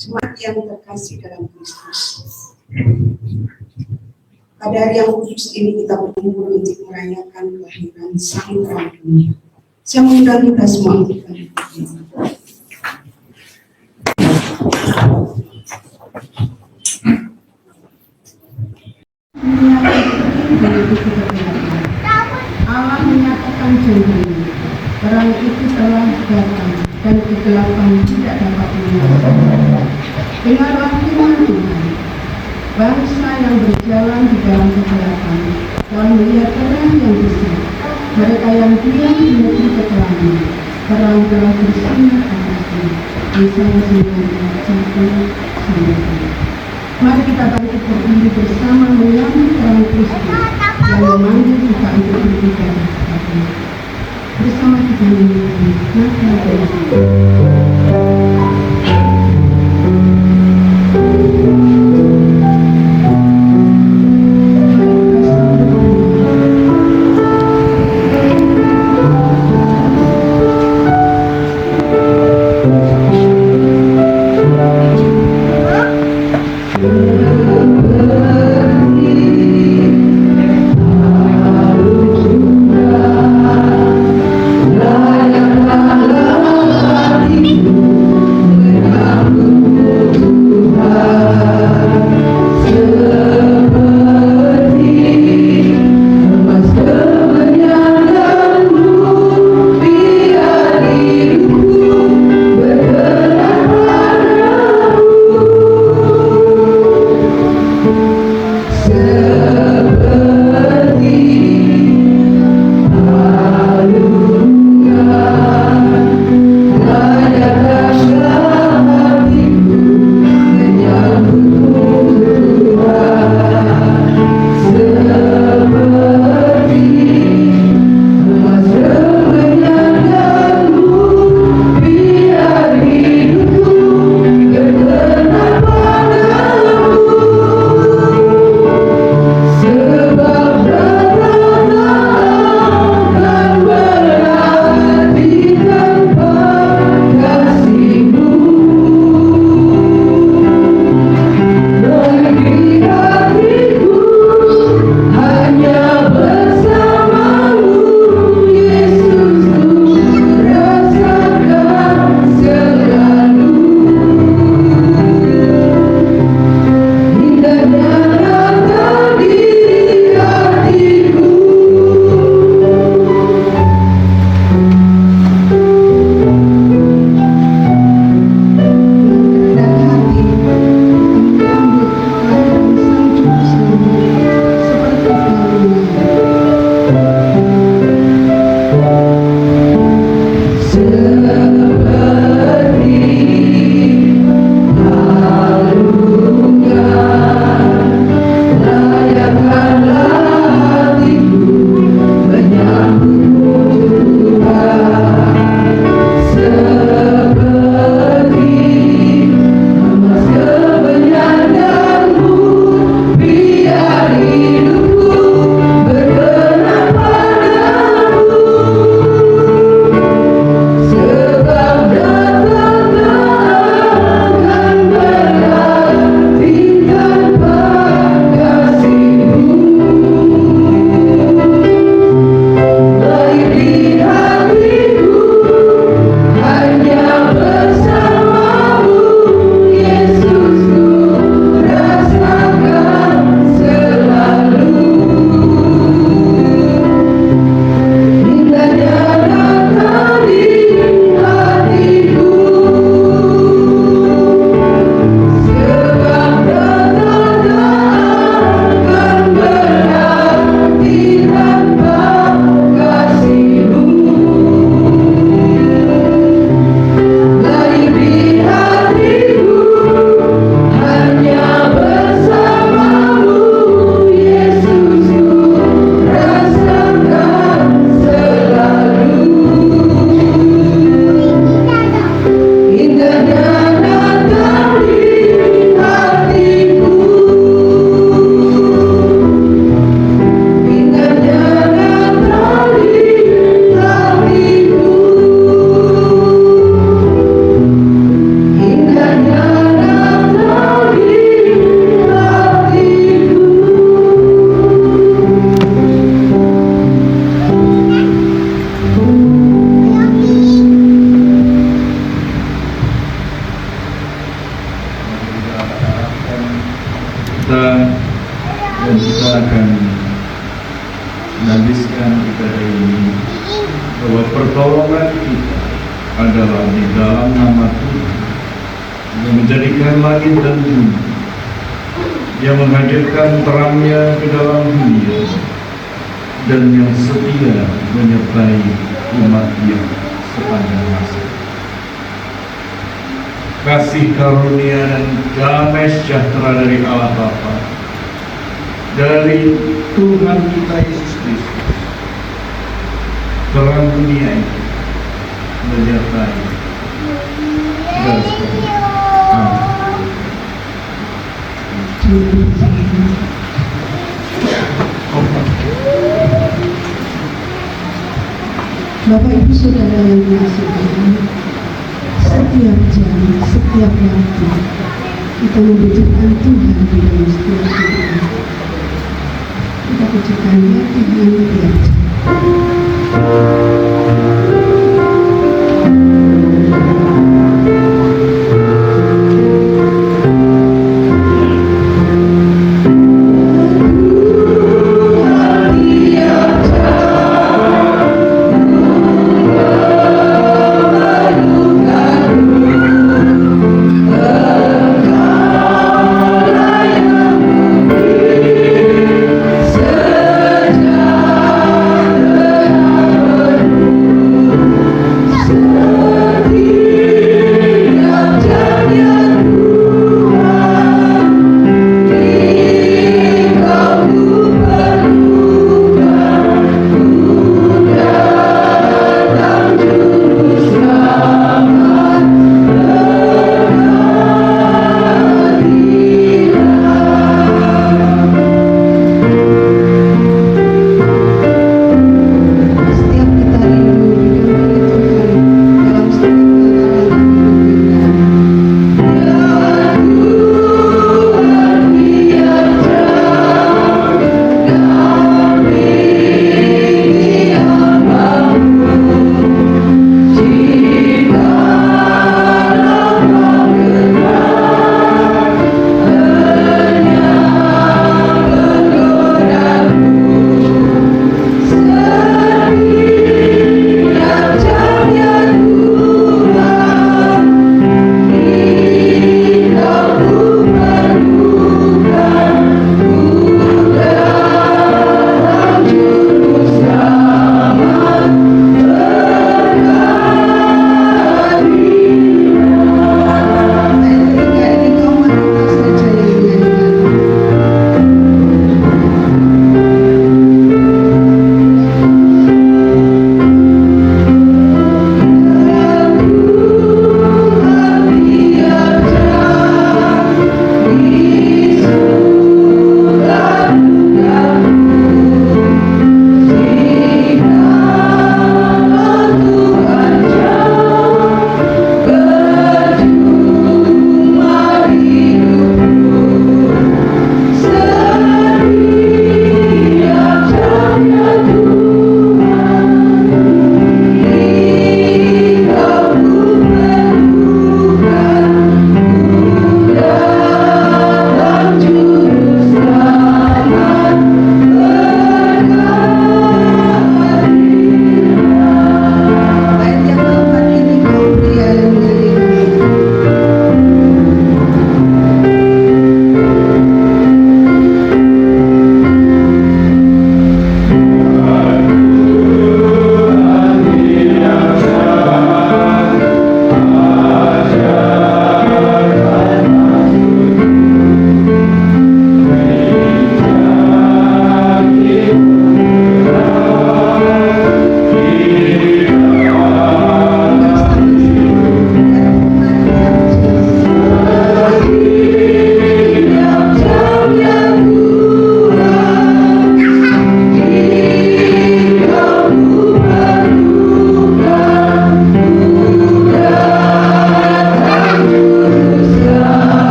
Jemaat yang terkasih dalam Kristus, pada hari yang khusus ini kita berkumpul untuk merayakan kelahiran Sang Terang Dunia. Saya mengundang kita semua untuk Allah menyatakan janjinya, perang itu telah datang dan kegelapan tidak dapat menyelamatkan. Dengarlah firman Tuhan. Bangsa yang berjalan di dalam kegelapan telah melihat terang yang besar. Mereka yang diam di negeri kekelaman, terang telah bersinar atasnya. Yesaya 9:1-9. Mari kita bangkit berdiri bersama menyambut terang Kristus yang memanggil kita untuk beribadah kepada-Nya. Bersama kita menyanyikan Natal Bersama. menghabiskan ibadah ini, bahwa pertolongan kita adalah di dalam nama Tuhan yang menjadikan langit dan bumi, yang menghadirkan terangnya ke dalam dunia, dan yang setia menyertai umatnya sepanjang masa. Kasih karunia dan damai sejahtera dari Allah Bapa, dari Tuhan kita Yesus Kristus, terang dunia itu menyertai segala sesuatu. Amin. Bapak Ibu Saudara yang dikasihi, setiap jam, setiap waktu kita membutuhkan Tuhan di dalam setiap hidup. Kita pujikan Dia Tuhan tiap jam.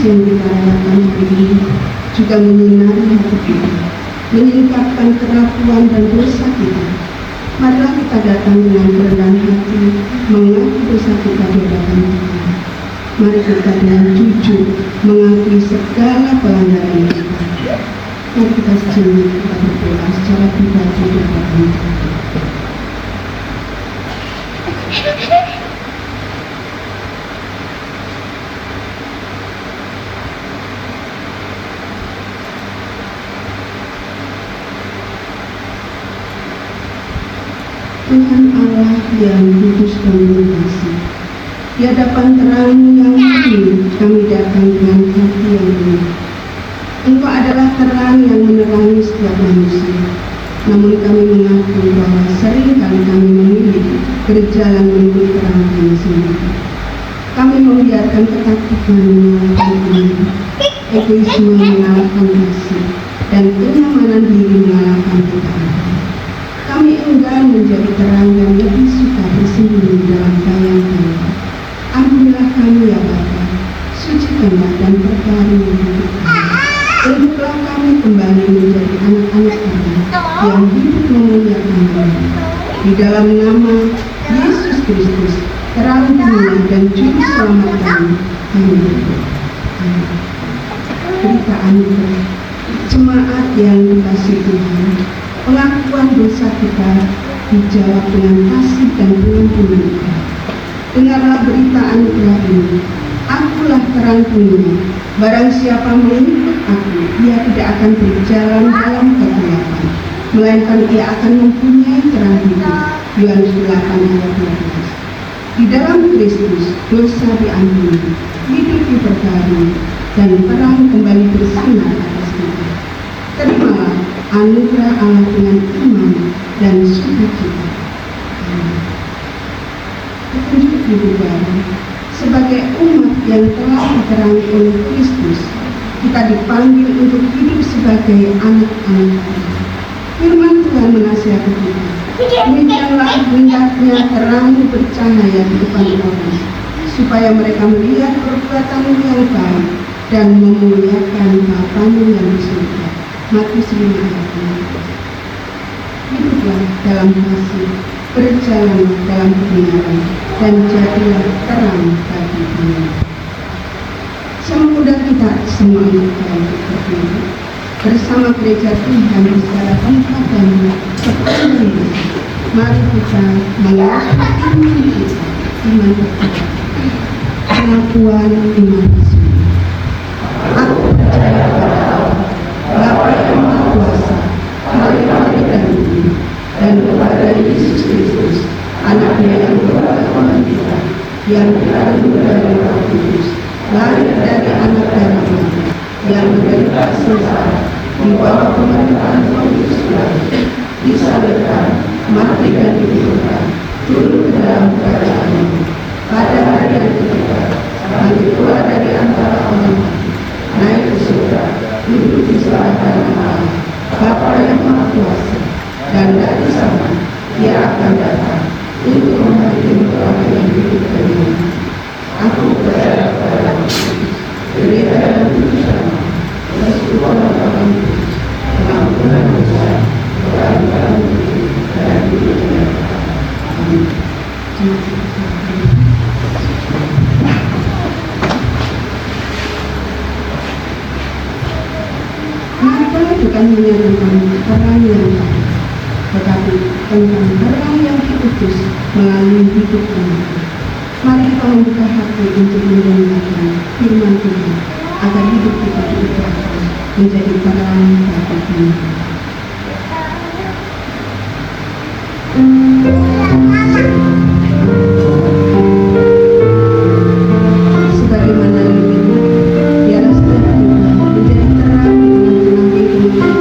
yang kita rayakan hari ini juga menyinari hati kita, menyingkapkan kerapuan dan dosa kita. Marilah kita datang dengan kerendahan hati, mengaku dosa kita di hadapan Tuhan. Mari kita dengan jujur mengakui segala pelanggaran kita. Mari kita sejenak kita berdoa secara pribadi di hadapan Tuhan. Tuhan Allah yang kudus dan mengasihi, di hadapan terang yang ini kami datang dengan hati yang benar. Engkau adalah terang yang menerangi setiap manusia. Namun kami mengakui bahwa seringkali kami memilih berjalan menurut terang kami sendiri. Kami membiarkan ketakutan mengalahkan iman, egoisme mengalahkan kasih, dan kenyamanan diri mengalahkan ketaatan. Kami enggan menjadi terang dan lebih suka bersembunyi dalam bayang-bayang. Ampunilah kami ya Bapa, sucikanlah dan perbarui hidup kami. Bentuklah kami kembali menjadi anak-anak kami yang hidup memuliakan Tuhan. Di dalam nama Yesus Kristus, terang dunia dan juru selamat kami berdoa. Amin. Berita anugerah jemaat yang dikasihi Tuhan, pengakuan dosa kita dijawab dengan kasih dan pengampunan Allah. Dengarlah berita anugerah ini. Akulah terang dunia. Barang siapa mengikut aku, ia tidak akan berjalan dalam kegelapan, melainkan ia akan mempunyai terang hidup. Yohanes 8 ayat 12. Di dalam Kristus dosa diampuni, hidup diperbarui, dan terang kembali bersinar atas kita. Terimalah anugerah Allah dengan iman dan sukacita. Petunjuk hidup baru. Sebagai umat yang telah diterangi oleh Kristus, kita dipanggil untuk hidup sebagai anak-anak Allah. Firman Tuhan menasihati kita, demikianlah hendaknya terang bercahaya di depan orang, supaya mereka melihat perbuatanmu yang baik dan memuliakan Bapamu yang di surga. Matius 5 ayat 6. Hiduplah dalam kasih, berjalanlah dalam kebenaran, dan jadilah terang bagi dunia. Saya mengundang kita semua untuk berdiri bersama gereja Tuhan di segala tempat dan sepenuhnya. Mari kita mengaku iman kita, iman kita, pengakuan iman kita. Aku percaya kepada Allah, Bapa yang Maha Kuasa, Hari-hari dan bumi, dan kepada Yesus Kristus, Anaknya yang berkorban kita, yang dikandung dari Roh Kudus, lahir dari anak darah, yang menderita sengsara di bawah pemerintahan Pontius Pilatus, disalibkan, mati dan dikuburkan, turun ke dalam kerajaan. Pada hari yang ketiga, bangkit keluar dari antara orang mati, naik ke surga, duduk di sebelah kanan Allah, Bapa yang Maha Kuasa, dan dari sana Dia akan datang untuk menghakimi orang yang hidup dan mati. Aku percaya kepada Kristus, gereja dan putusan, persekutuan orang kudus, pengampunan dosa, perantara budi, dan hidup yang kekal. Amin. Maka bukan hanya tentang terang yang baik, tetapi tentang terang yang diutus melalui hidup kami. Mari kita membuka hati untuk mendengarkan firman Tuhan agar hidup kita diubahkan menjadi terang bagi dunia. Sebagaimana lilin, biarlah setiap kita menjadi terang dengan terang kehidupan.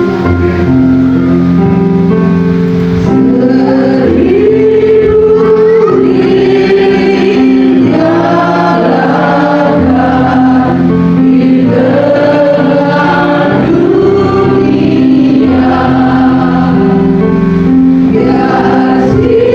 Yeah.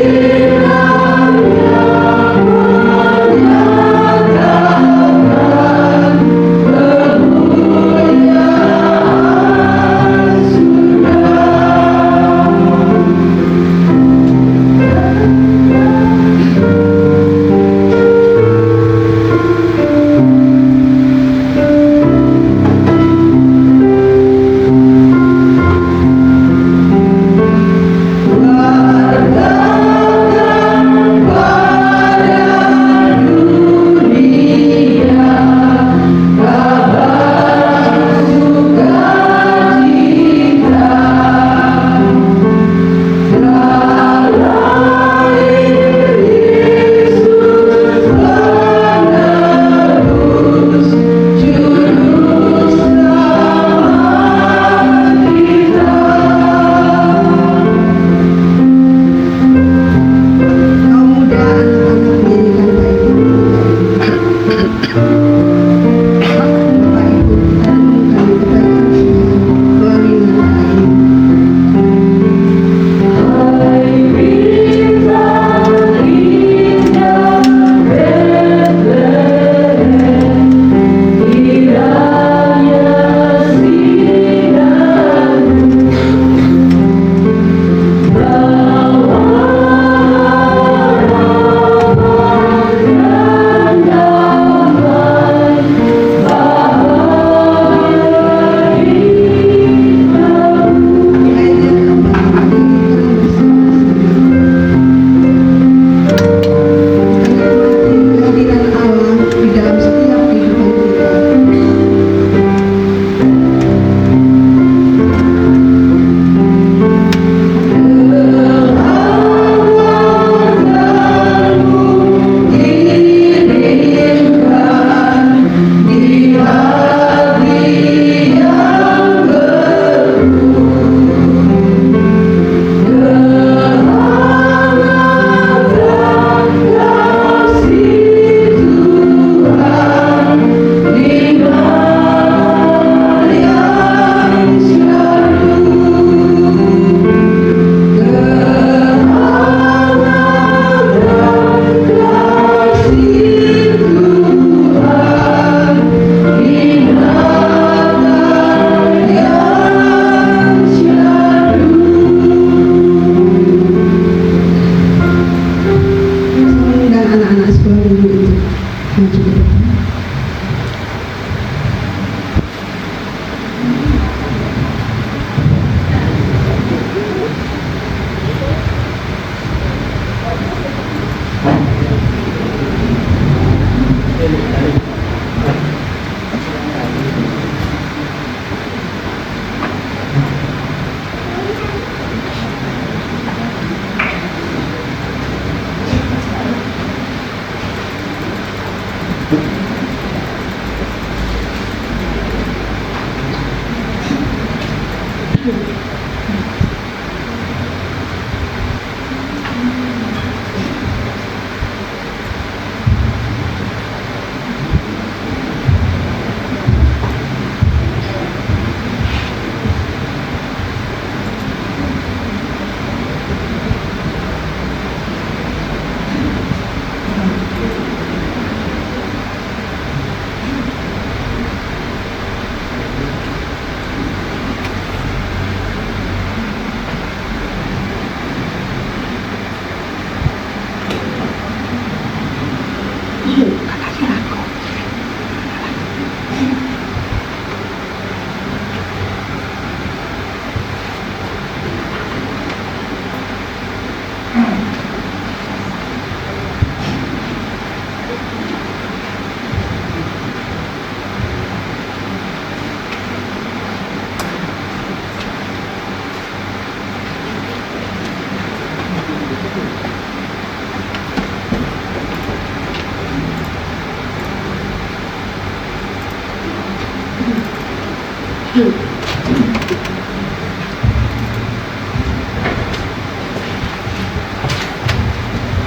maju ke depan.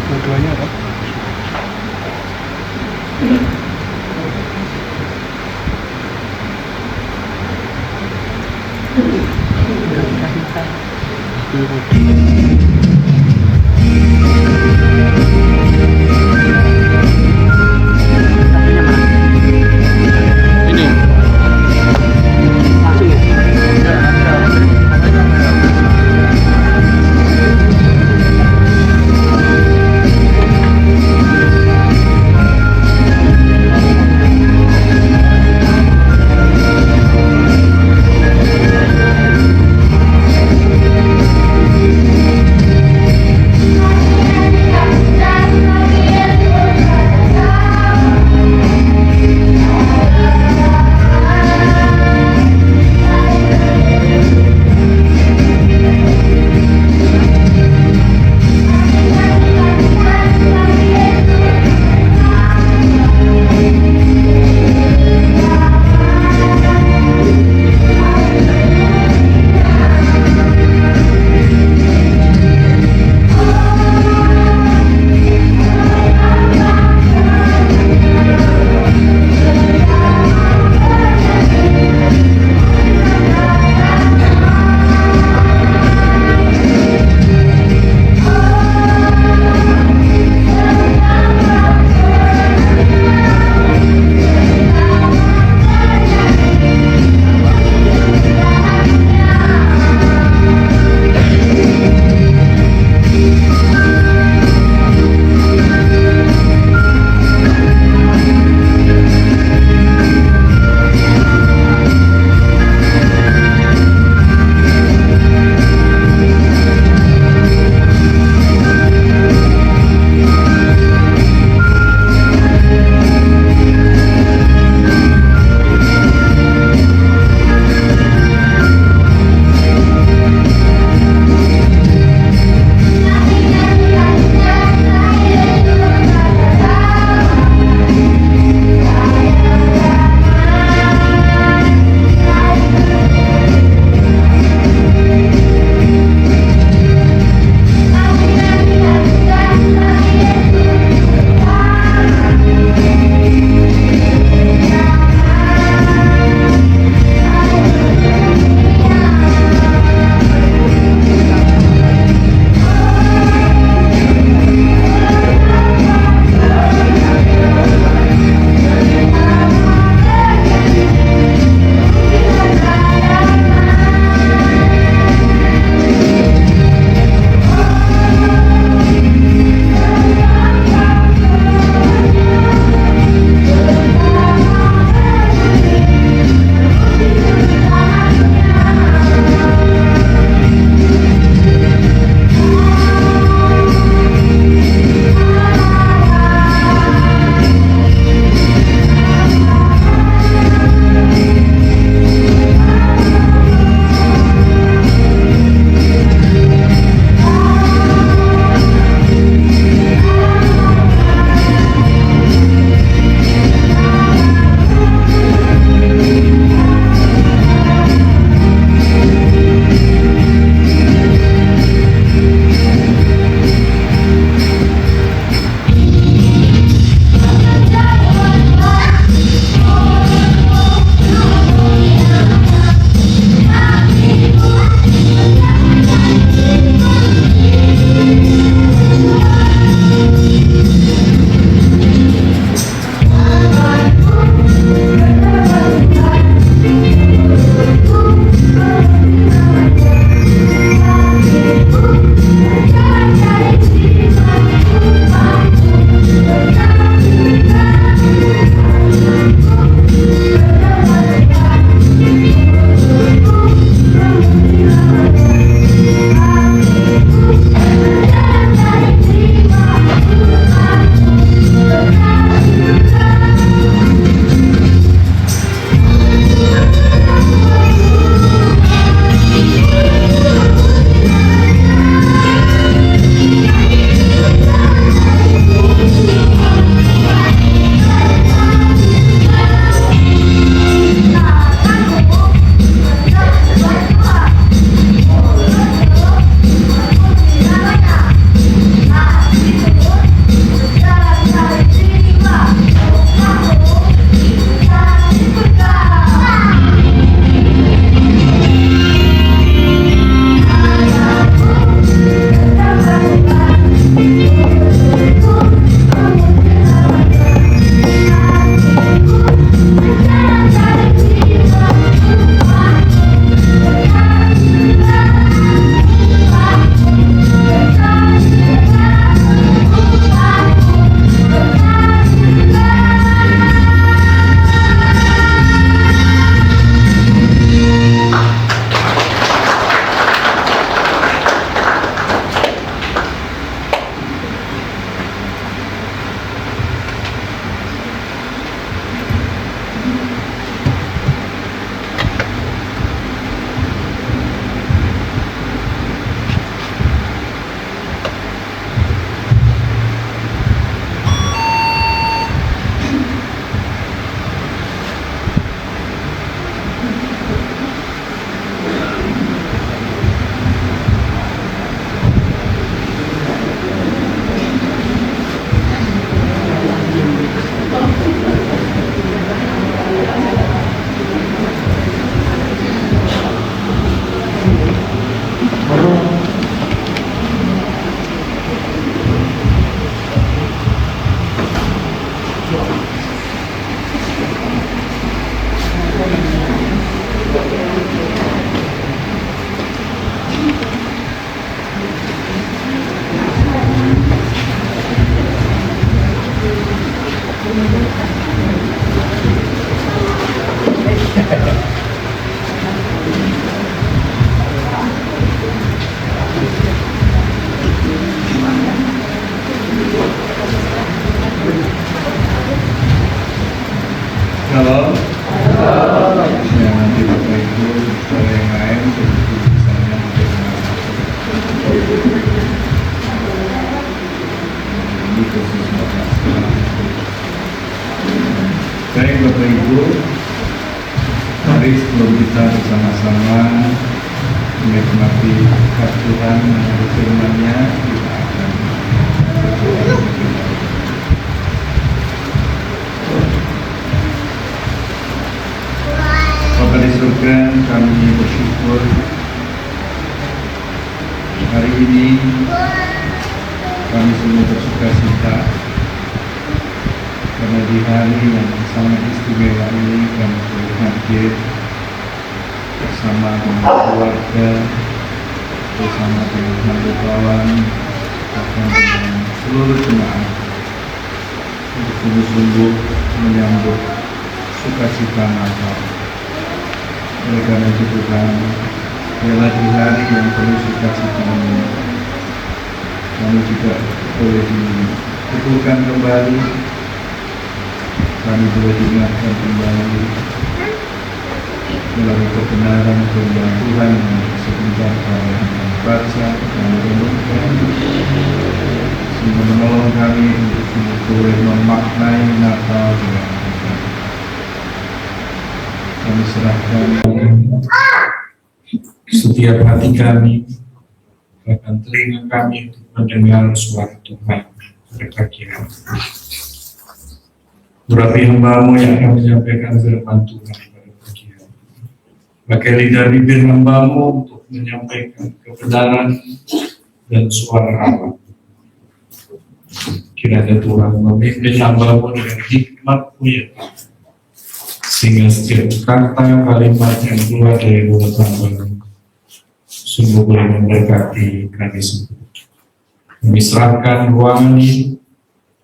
Dua-duanya apa? Ini langsung ya? Kalau ya nanti Bapak Ibu saudara yang lain begitu misalnya di khusus baik Bapak Ibu, mari sebelum kita bersama-sama menikmati hak Tuhan menurut firman-Nya, kita akan Bapa di surga, kami bersyukur hari ini kami semua bersukacita karena di hari yang sangat istimewa ini kami boleh hadir bersama dengan keluarga, bersama dengan kawan, bahkan dengan seluruh jemaat untuk sungguh-sungguh menyambut sukacita Natal. Oleh karena itu Tuhan, biarlah di hari yang penuh sukacita ini kami juga boleh diteguhkan kembali, kami boleh diingatkan kembali melalui kebenaran firman Tuhan yang sebentar kami baca dan renungkan, sehingga menolong kami untuk boleh memaknai Natal dengan baik. Kami serahkan setiap hati kami, bahkan telinga kami untuk mendengar suara Tuhan pada pagi hari. Urapi hamba-Mu yang akan menyampaikan firman Tuhan pada pagi hari. Pakai lidah bibir hamba-Mu untuk menyampaikan kebenaran dan suara Allah. Kiranya Tuhan memimpin hamba-Mu dengan hikmat-Mu ya, sehingga setiap kata kalimat yang keluar dari mulut hamba-Mu sungguh boleh memberkati kami semua. Kami serahkan ruangan ini,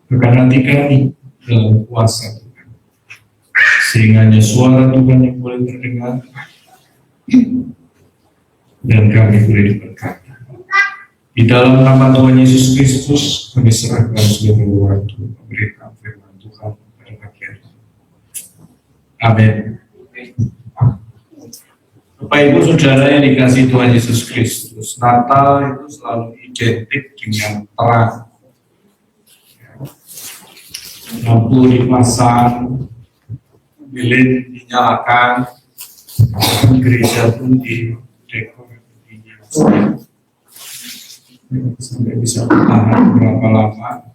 bahkan hati kami dalam kuasa Tuhan, sehingga hanya suara Tuhan yang boleh terdengar dan kami boleh diberkati. Di dalam nama Tuhan Yesus Kristus kami serahkan seluruh waktu memberikan firman Tuhan pada pagi hari. Amin. Bapak Ibu Saudara yang dikasihi Tuhan Yesus Kristus, Natal itu selalu identik dengan terang. Lampu dipasang, lilin dinyalakan, gereja pun didekor sampai bisa bertahan berapa lama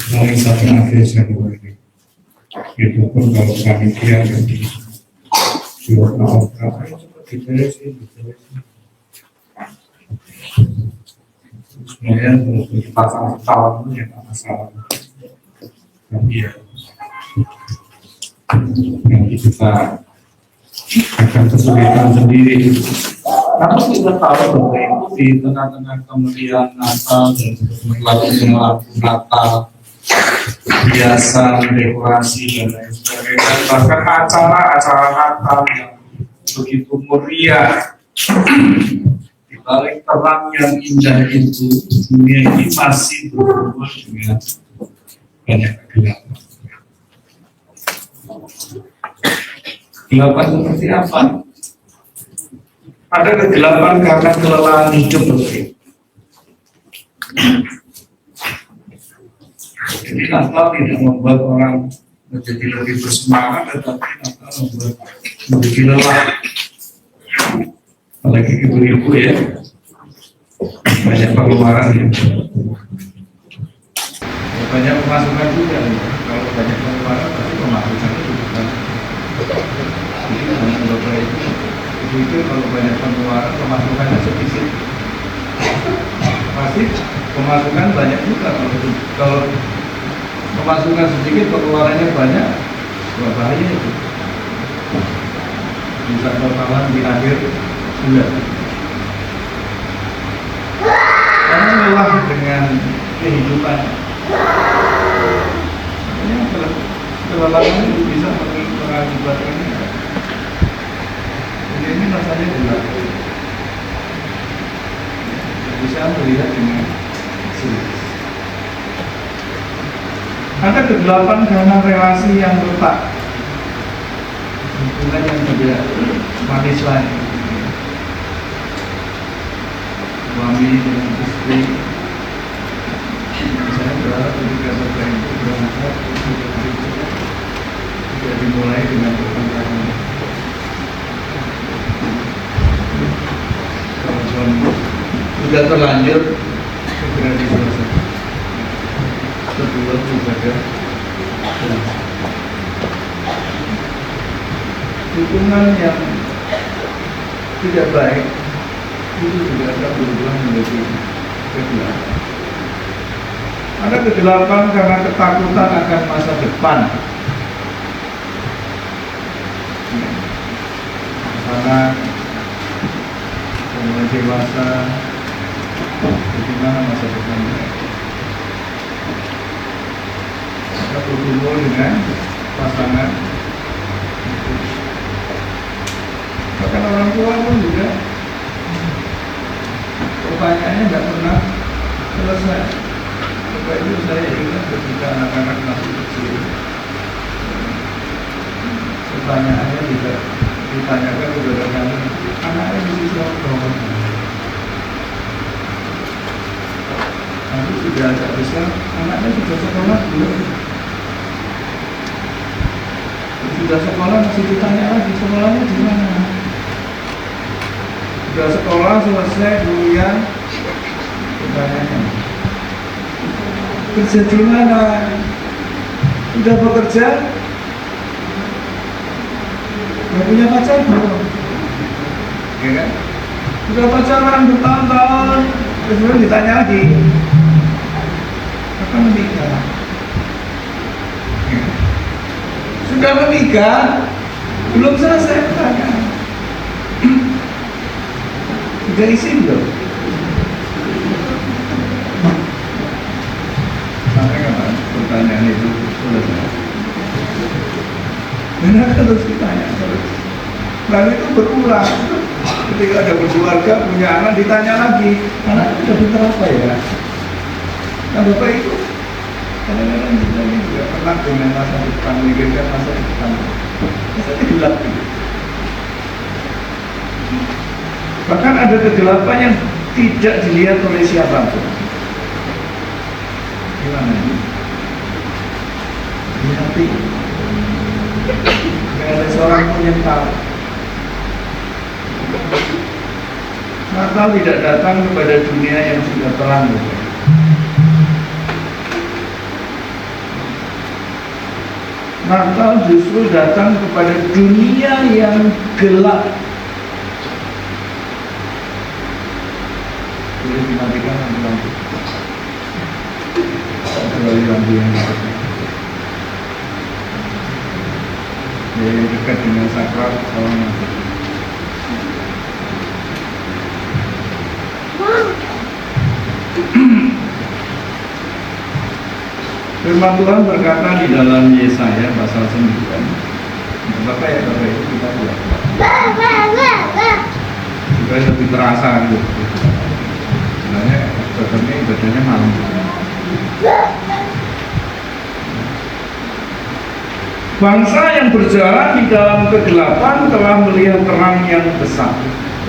dari sampai akhir Januari. Itu pun kalau kami lihat di sebenarnya untuk pasang tahun itu ya tak masalah, tapi ya nanti kita akan kesulitan sendiri. Namun kita tahu bahwa itu di tengah-tengah kemeriahan Natal dan berlakunya lampu Natal, hiasan, dekorasi dan lain sebagainya, bahkan acara-acara Natal yang begitu meriah, di balik terang yang indah itu, dunia ini masih bergumul dengan banyak kegelapan. Kegelapan seperti apa? Ada kegelapan karena kelelahan hidup. Jadi Natal tidak membuat orang menjadi lebih bersemangat, tetapi Natal membuat menjadi lelah. Apalagi ibu-ibu ya, banyak pengeluaran ya. Banyak pemasukan juga nih. Kalau banyak pengeluaran pasti pemasukan juga kan. Jadi Bapak itu kalau banyak pengeluaran pemasukannya sedikit, pasti pemasukan banyak juga. Kalau pemasukan sedikit pengeluarannya banyak, bahaya itu. Bisa totalan di akhir bulan. Karena lelah dengan kehidupan. kegelapan itu bisa mengakibatkan ini rasanya gelap. Bisa melihat dengan jelas. Ada kegelapan karena relasi yang retak, hubungan yang tidak manis lagi, suami dengan istri. Saya berharap ketika bapak ibu berangkat tidak dimulai dengan pertengkaran. Kalau suami sudah terlanjur segera diselesaikan. Kedua ibadah hubungan yang tidak baik itu juga akan berubah menjadi kegelapan. Ada kegelapan karena ketakutan akan masa depan. Karena mulai dewasa, bagaimana masa depannya? Kita berkumpul dengan pasangan. Bahkan orang tua pun juga pertanyaannya nggak pernah selesai. Bapak itu saya ingat ketika anak-anak masih kecil, pertanyaannya tidak ditanyakan kepada kami, anaknya mesti sekolah. Nanti sudah agak besar, anaknya sudah sekolah belum? Sudah sekolah masih ditanya lagi, sekolahnya di mana? Sudah sekolah selesai kuliah, pertanyaannya kerja di mana? Sudah bekerja? Gak punya pacar belum? Ya kan? Sudah pacaran bertahun-tahun, terus ditanya lagi, kapan menikah? Sudah menikah? Belum selesai pertanyaan. Sudah isi belum? Sampai kapan pertanyaan itu selesai? Benar terus ditanya terus. Dan itu berulang. Ketika ada berkeluarga, punya anak, ditanya lagi, anak sudah pintar apa ya? Nah bapak itu kadang-kadang kita ini juga pernah dengan masa depan, memikirkan masa depan. Masanya gelap gitu. Bahkan ada kegelapan yang tidak dilihat oleh siapapun. Gimana ini? Di hati. Tidak ada seorang pun yang tahu. Natal tidak datang kepada dunia yang sudah terang. Natal justru datang kepada dunia yang gelap. Boleh dimatikan lampu. Kembali lampu yang dekat dengan sakral orang mati. Firman Tuhan berkata di dalam Yesaya pasal 9. Bapak ya, Bapak itu kita buat supaya lebih terasa gitu. Sebenarnya ibadahnya malam. Bangsa yang berjalan di dalam kegelapan telah melihat terang yang besar.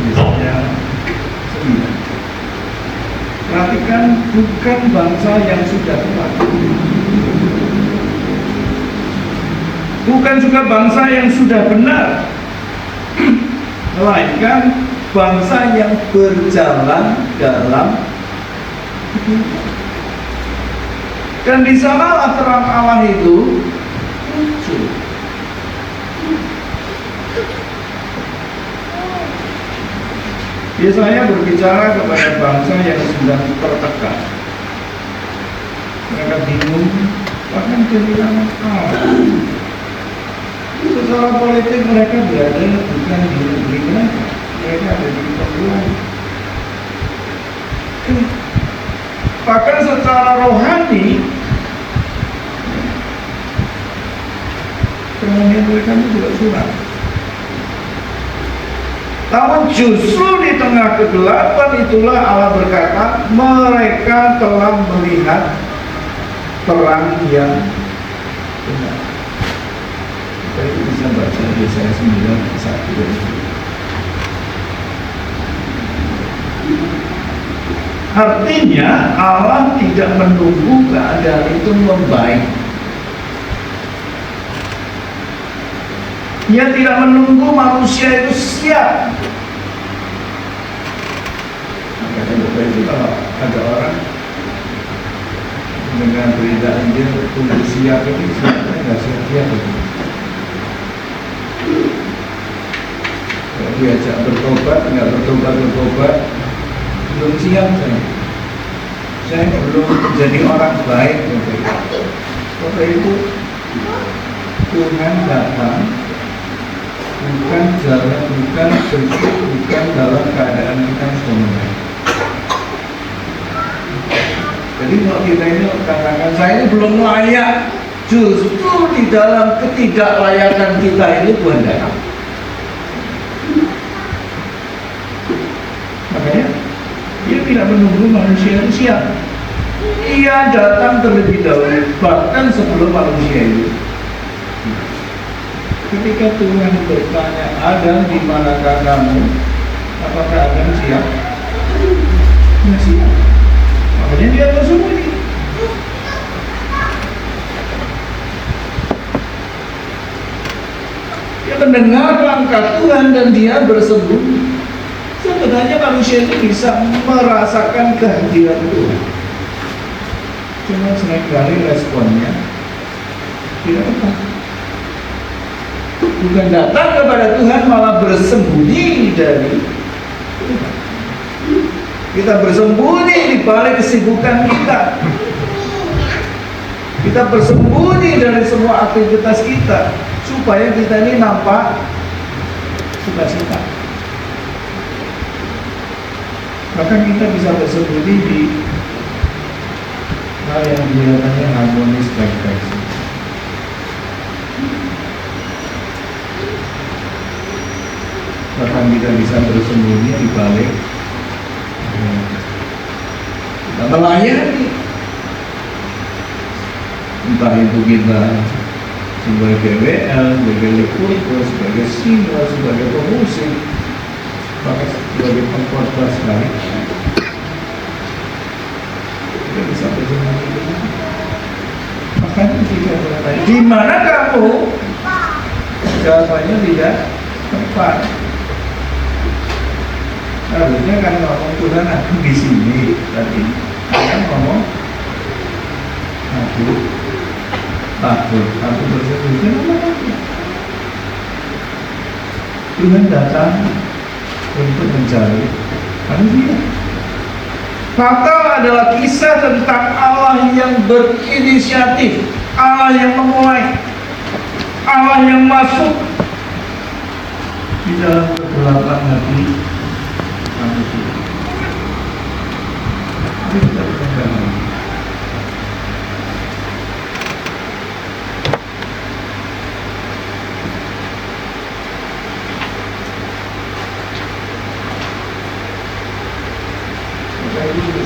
Yesaya 9. Perhatikan, bukan bangsa yang sudah tua, bukan juga bangsa yang sudah benar, melainkan bangsa yang berjalan dalam kegelapan. Dan di sanalah terang Allah itu muncul. Yesaya berbicara kepada bangsa yang sedang tertekan. Mereka bingung, bahkan kehilangan Allah. Secara politik mereka berada bukan di negeri mereka, mereka ada di perguruan. Bahkan secara rohani kemudian mereka itu juga suram. Namun justru di tengah kegelapan itulah Allah berkata, mereka telah melihat terang yang benar. Kita itu bisa baca Yesaya 9:1 dan 2. Artinya Allah tidak menunggu keadaan itu membaik. Dia tidak menunggu manusia itu siap. Makanya Bapak Ibu, kalau ada orang dengan berita Injil tunggu siap ini, siapnya nggak siap-siap. Kalau diajak bertobat, nggak bertobat, belum siap saya. Saya belum menjadi orang baik. Bapak Ibu, Tuhan datang bukan jalan, bukan bentuk, bukan dalam keadaan kita semua. Jadi kalau kita ini katakan saya ini belum layak, justru di dalam ketidaklayakan kita ini Tuhan datang. Makanya dia tidak menunggu manusia itu siap. Ia datang terlebih dahulu, bahkan sebelum manusia itu. Ketika Tuhan bertanya, Adam, di manakah kamu? Apakah Adam siap? Tidak siap. Makanya dia bersembunyi. Dia mendengar langkah Tuhan dan dia bersembunyi. Sebenarnya manusia itu bisa merasakan kehadiran Tuhan. Cuma seringkali responnya tidak tepat. Bukan datang kepada Tuhan, malah bersembunyi dari Tuhan. Kita bersembunyi di balik kesibukan kita. Kita bersembunyi dari semua aktivitas kita supaya kita ini nampak sukacita. Bahkan kita bisa bersembunyi di hal yang kelihatannya harmonis baik-baik. Bahkan kita bisa bersembunyi di balik kita melayani, entah itu kita sebagai WL, sebagai likurgo, sebagai singer, sebagai pemusik, bahkan sebagai pengkhotbah sekali. Kita bisa bersembunyi. Makanya ketika bertanya, di mana kamu? Jawabannya tidak tepat. Harusnya kan ngomong Tuhan, aku di sini tadi. Kan ngomong, aku takut, aku bersembunyi. Tuhan datang untuk mencari manusia. Fatal adalah kisah tentang Allah yang berinisiatif, Allah yang memulai, Allah yang masuk di dalam kegelapan hati manusia. Ini kita berkembang.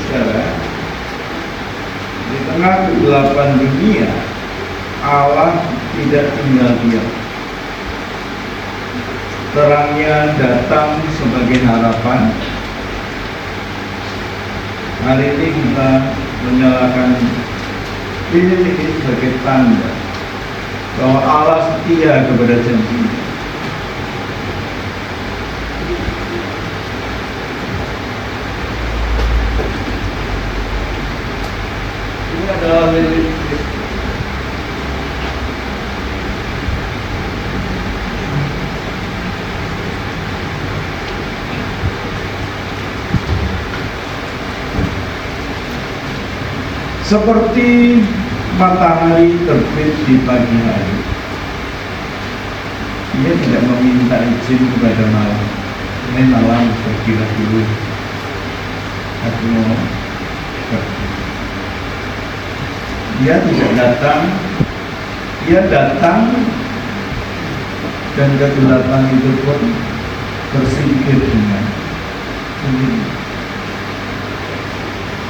Saudara, di tengah kegelapan dunia, Allah tidak tinggal diam. Terangnya datang sebagai harapan. Hari ini kita menyalakan lilin ini sebagai tanda bahwa Allah setia kepada janjinya. Ini adalah lilin seperti matahari terbit di pagi hari. Dia tidak meminta izin kepada malam. Ini malam pergilah dulu, aku mau pergi. Dia tidak datang. Dia datang dan kegelapan itu pun tersingkir dengan sendiri.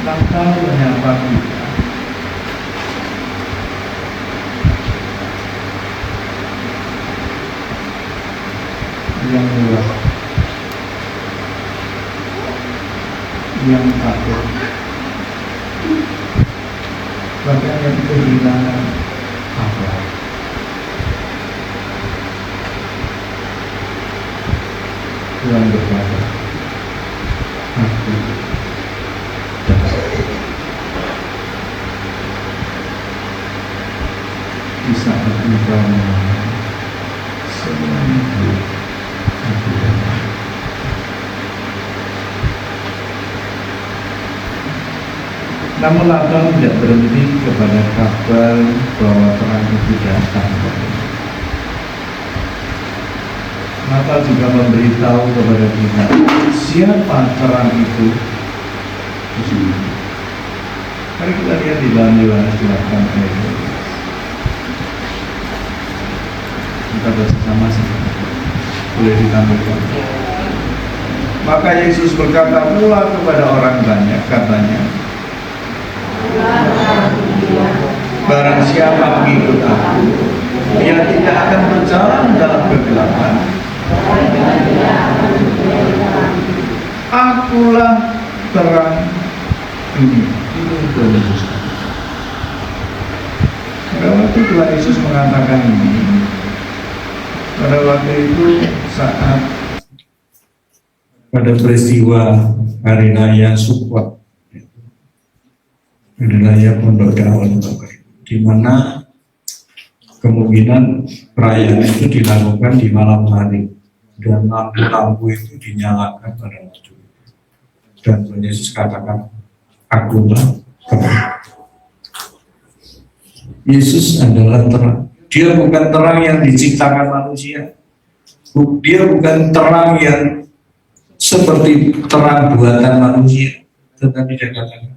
Natal menyapa kita yang murah, yang takut, bahkan yang kehilangan apa. Tuhan berkata, aku di saat engkau mengalami semua itu, aku datang. Namun Natal tidak berhenti kepada kabar bahwa terang itu datang. Natal juga memberitahu kepada kita siapa terang itu sesungguhnya. Mari kita lihat di dalam Yohanes 8 ayat 12. Kita baca sama-sama. Boleh ditampilkan. Maka Yesus berkata pula kepada orang banyak, katanya, barang siapa mengikut aku, dia tidak akan berjalan dalam kegelapan. Akulah terang dunia. Itu Tuhan Yesus. Pada waktu Tuhan Yesus mengatakan ini, pada waktu itu saat pada peristiwa hari raya Sukkot, hari raya Pondok Daun, di mana kemungkinan perayaan itu dilakukan di malam hari dan lampu-lampu itu dinyalakan pada waktu itu. Dan Tuhan Yesus katakan, akulah terang. Yesus adalah terang. Dia bukan terang yang diciptakan manusia. Dia bukan terang yang seperti terang buatan manusia. Tetapi dia katakan,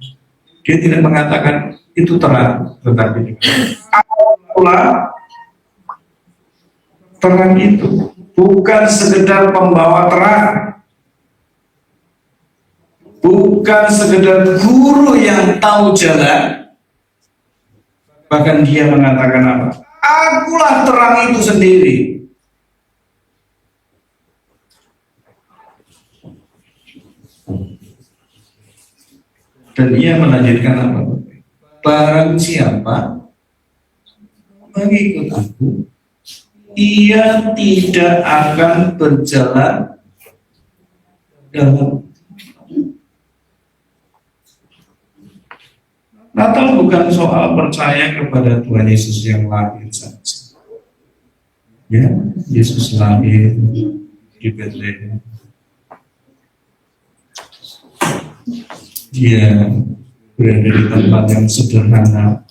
dia tidak mengatakan itu terang, tetapi akulah terang itu. Bukan sekedar pembawa terang, bukan sekedar guru yang tahu jalan. Bahkan dia mengatakan apa? Akulah terang itu sendiri. Dan ia melanjutkan apa? Barang siapa mengikut aku, ia tidak akan berjalan dalam. Natal bukan soal percaya kepada Tuhan Yesus yang lahir saja. Ya, Yesus lahir di Bethlehem. Dia berada di tempat yang sederhana,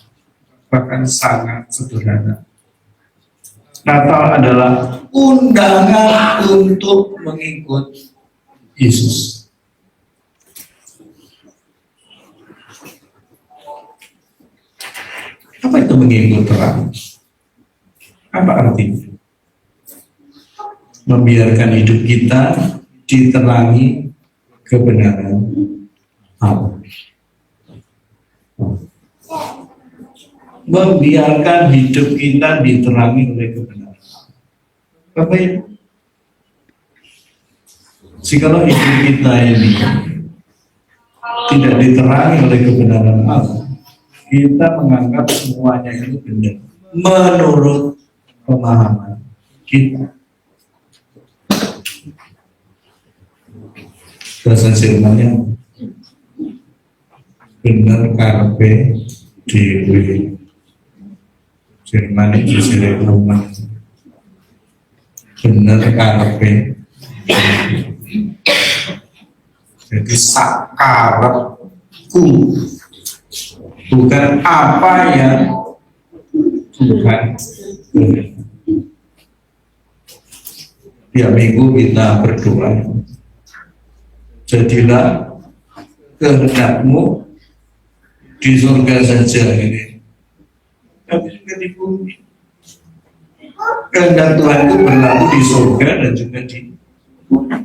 bahkan sangat sederhana. Natal adalah undangan untuk mengikut Yesus. Apa itu mengikut terang? Apa artinya? Membiarkan hidup kita diterangi kebenaran Allah. Membiarkan hidup kita diterangi oleh kebenaran. Bapak Ibu, jikalau hidup kita ini tidak diterangi oleh kebenaran Allah, kita menganggap semuanya itu benar menurut pemahaman kita. Bahasa Jermannya benar karpe dewe. Jerman itu Jerman. Benar karpe. Jadi sakarepku, bukan apa yang Tuhan. Tiap minggu kita berdoa, jadilah kehendakmu di surga saja ini, tapi juga di bumi. Kehendak Tuhan itu berlaku di surga dan juga di bumi.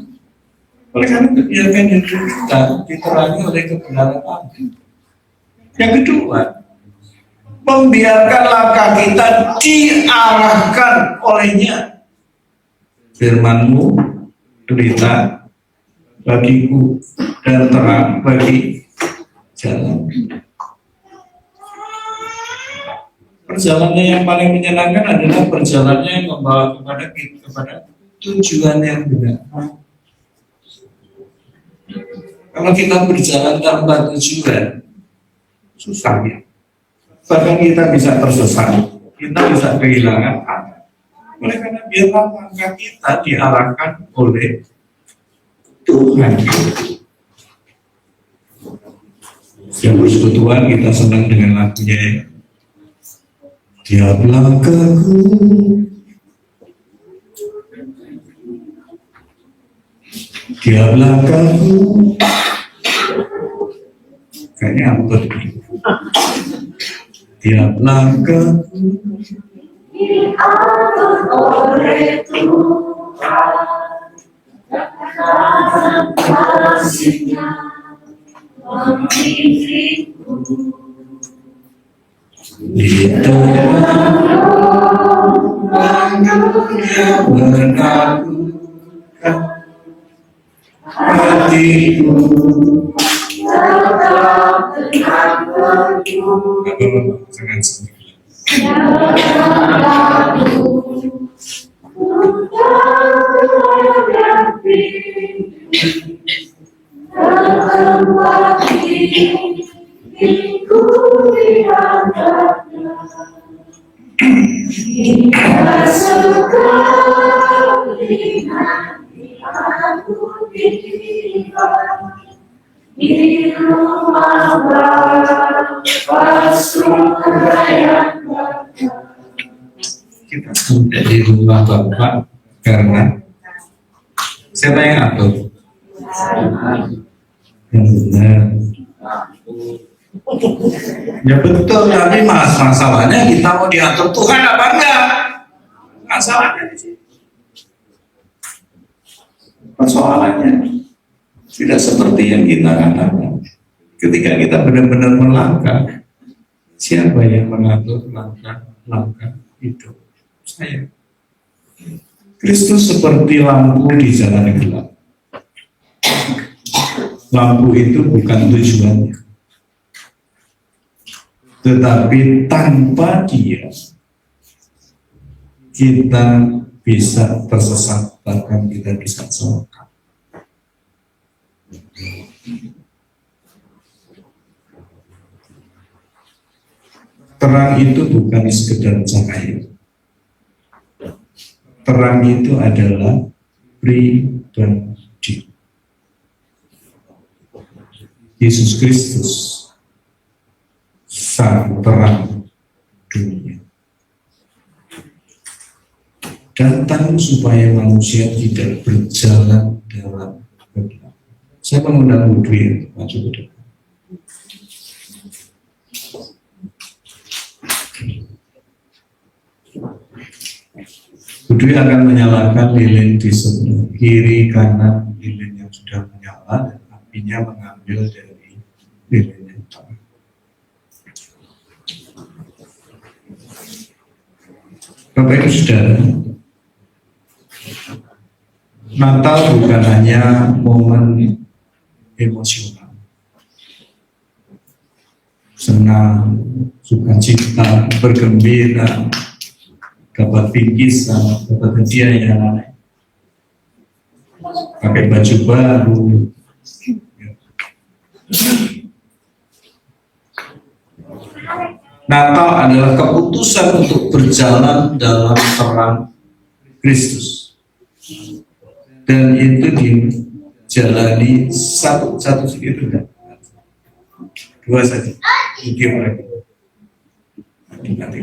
Oleh karena itu biarkan hidup kita diterangi oleh kebenaran Allah. Yang kedua, membiarkan langkah kita diarahkan olehnya. Firman-Mu berita bagiku dan terang bagi jalan. Perjalanannya yang paling menyenangkan adalah perjalanannya yang membawa kepada tujuan yang benar. Kalau kita berjalan tanpa tujuan, susah ya. Bahkan kita bisa tersesat, kita bisa kehilangan arah. Oleh karena biarlah langkah kita diarahkan oleh Tuhan. Yang persekutuan kita senang dengan lagunya ya. Tiap langkahku tiap langkahku kayaknya apa ini? Tiap langkahku diatur oleh Tuhan, kasih-Nya membimbingku. di dalam yang menaklukkan hatiku. Tetap tenang teguh, Jangan sendiri. di rumah Kita sudah di rumah Bapak karena siapa yang atur? Yang benar. Ya betul, tapi masalahnya kita mau diatur Tuhan apa enggak? Masalahnya di sini. Persoalannya tidak seperti yang kita katakan. Ketika kita benar-benar melangkah, siapa yang mengatur langkah hidup? Saya. Kristus seperti lampu di jalan gelap. Lampu itu bukan tujuannya, tetapi tanpa Dia kita bisa tersesat, bahkan kita bisa celaka. Terang itu bukan sekedar cahaya. Terang itu adalah pribadi. Yesus Kristus, sang terang dunia, datang supaya manusia tidak berjalan dalam kegelapan. Saya mengundang Bu Dwi untuk maju ke depan. Bu Dwi akan menyalakan lilin di sebelah kiri kanan lilin yang sudah menyala dan apinya mengambil dari lilin yang tengah. Bapak Ibu Saudara, Natal bukan hanya momen emosional, senang, sukacita, bergembira, dapat bingkisan, dapat hadiah yang lain, pakai baju baru. Natal adalah keputusan untuk berjalan dalam terang Kristus, dan itu dijalani satu sedikit enggak, dua saja, mungkin lagi, nanti.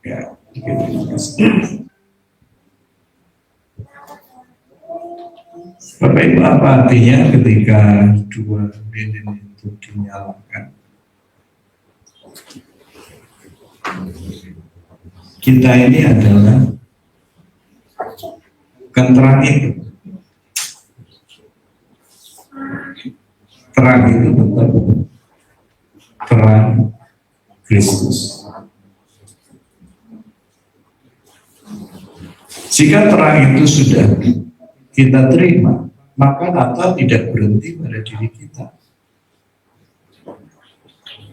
Ya, Bapak Ibu, apa artinya ketika dua lilin itu dinyalakan? kita ini adalah bukan terang itu. Terang itu tetap terang Kristus. Jika terang itu sudah kita terima, maka Natal tidak berhenti pada diri kita.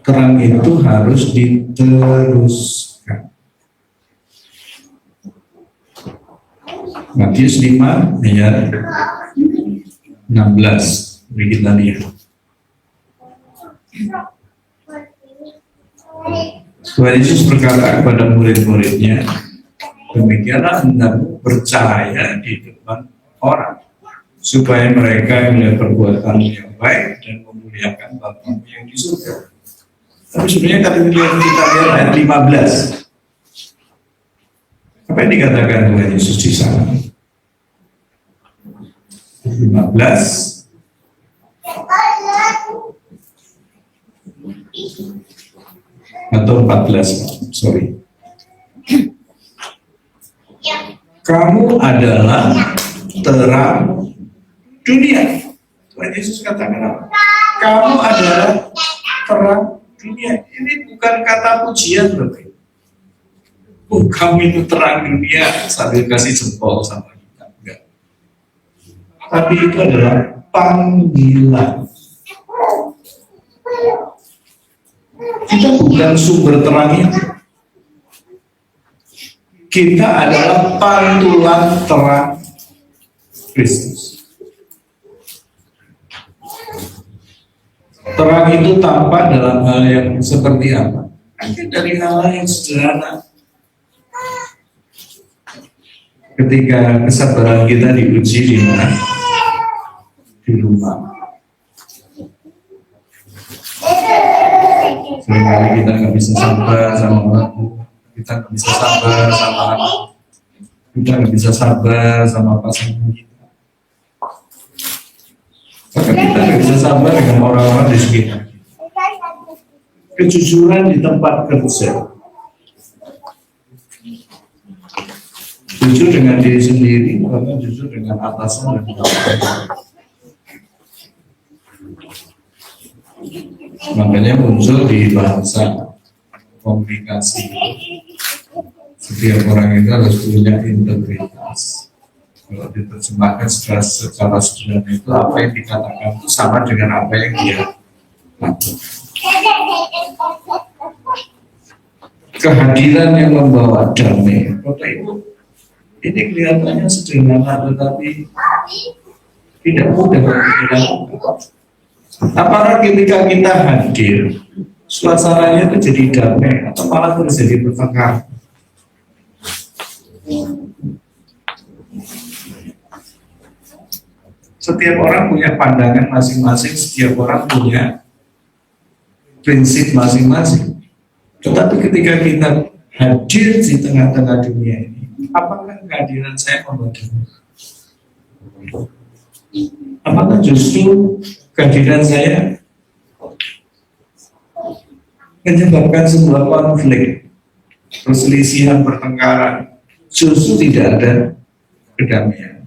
Terang itu harus diteruskan. Matius 5 ayat 16. Mari kita lihat. Tuhan Yesus berkata kepada murid-muridnya, demikianlah hendakmu percaya di depan orang, supaya mereka melihat perbuatan yang baik dan memuliakan Bapamu yang di surga. Tapi sebenarnya kalau kita lihat ayat 15, apa yang dikatakan Tuhan Yesus di sana? 15 atau 14, sorry. Kamu adalah terang dunia. Tuhan Yesus katakan apa? Kamu adalah terang dunia. Ini bukan kata pujian, berarti. Kamu itu terang dunia sambil kasih jempol sama kita. Enggak. Tapi itu adalah panggilan. Kita bukan sumber terang itu. Kita adalah pantulan terang Kristus. Terang itu tampak dalam hal yang seperti apa? Mungkin dari hal yang sederhana. Ketika kesabaran kita diuji di mana? Di rumah. Seringkali kita nggak bisa sabar sama orang tua, kita nggak bisa sabar sama anak, kita nggak bisa sabar sama pasangan kita. Bahkan kita nggak bisa sabar dengan orang-orang di sekitar kita. Kejujuran di tempat kerja, jujur dengan diri sendiri, bahkan jujur dengan atasan dan bawahan. Makanya muncul di bahasa komunikasi. Setiap orang itu harus punya integritas. Kalau diterjemahkan secara sederhana itu apa yang dikatakan itu sama dengan apa yang dia lakukan. Kehadiran yang membawa damai. Bapak Ibu, ini kelihatannya sederhana tetapi tidak mudah untuk dilakukan. Apalagi ketika kita hadir, suasananya itu jadi damai atau malah terjadi pertengkaran. Setiap orang punya pandangan masing-masing, setiap orang punya prinsip masing-masing. Tetapi ketika kita hadir di tengah-tengah dunia ini, apakah kehadiran saya membawa damai? Apakah justru kehadiran saya menyebabkan sebuah konflik, perselisihan, pertengkaran, justru tidak ada kedamaian.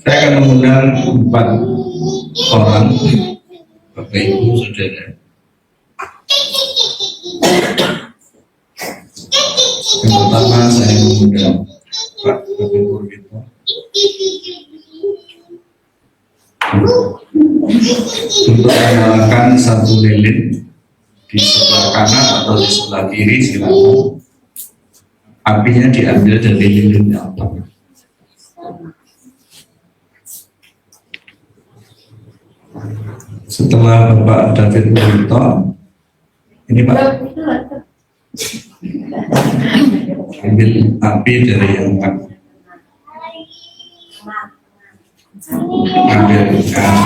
Saya akan mengundang 4 orang, Bapak Ibu Saudara. Yang pertama saya mengundang Pak Gubernur kita untuk menyalakan satu lilin di sebelah kanan atau di sebelah kiri, silakan. Apinya diambil dari lilin yang pertama. Setelah Bapak David Burito, ini Pak, ambil api dari yang tengah.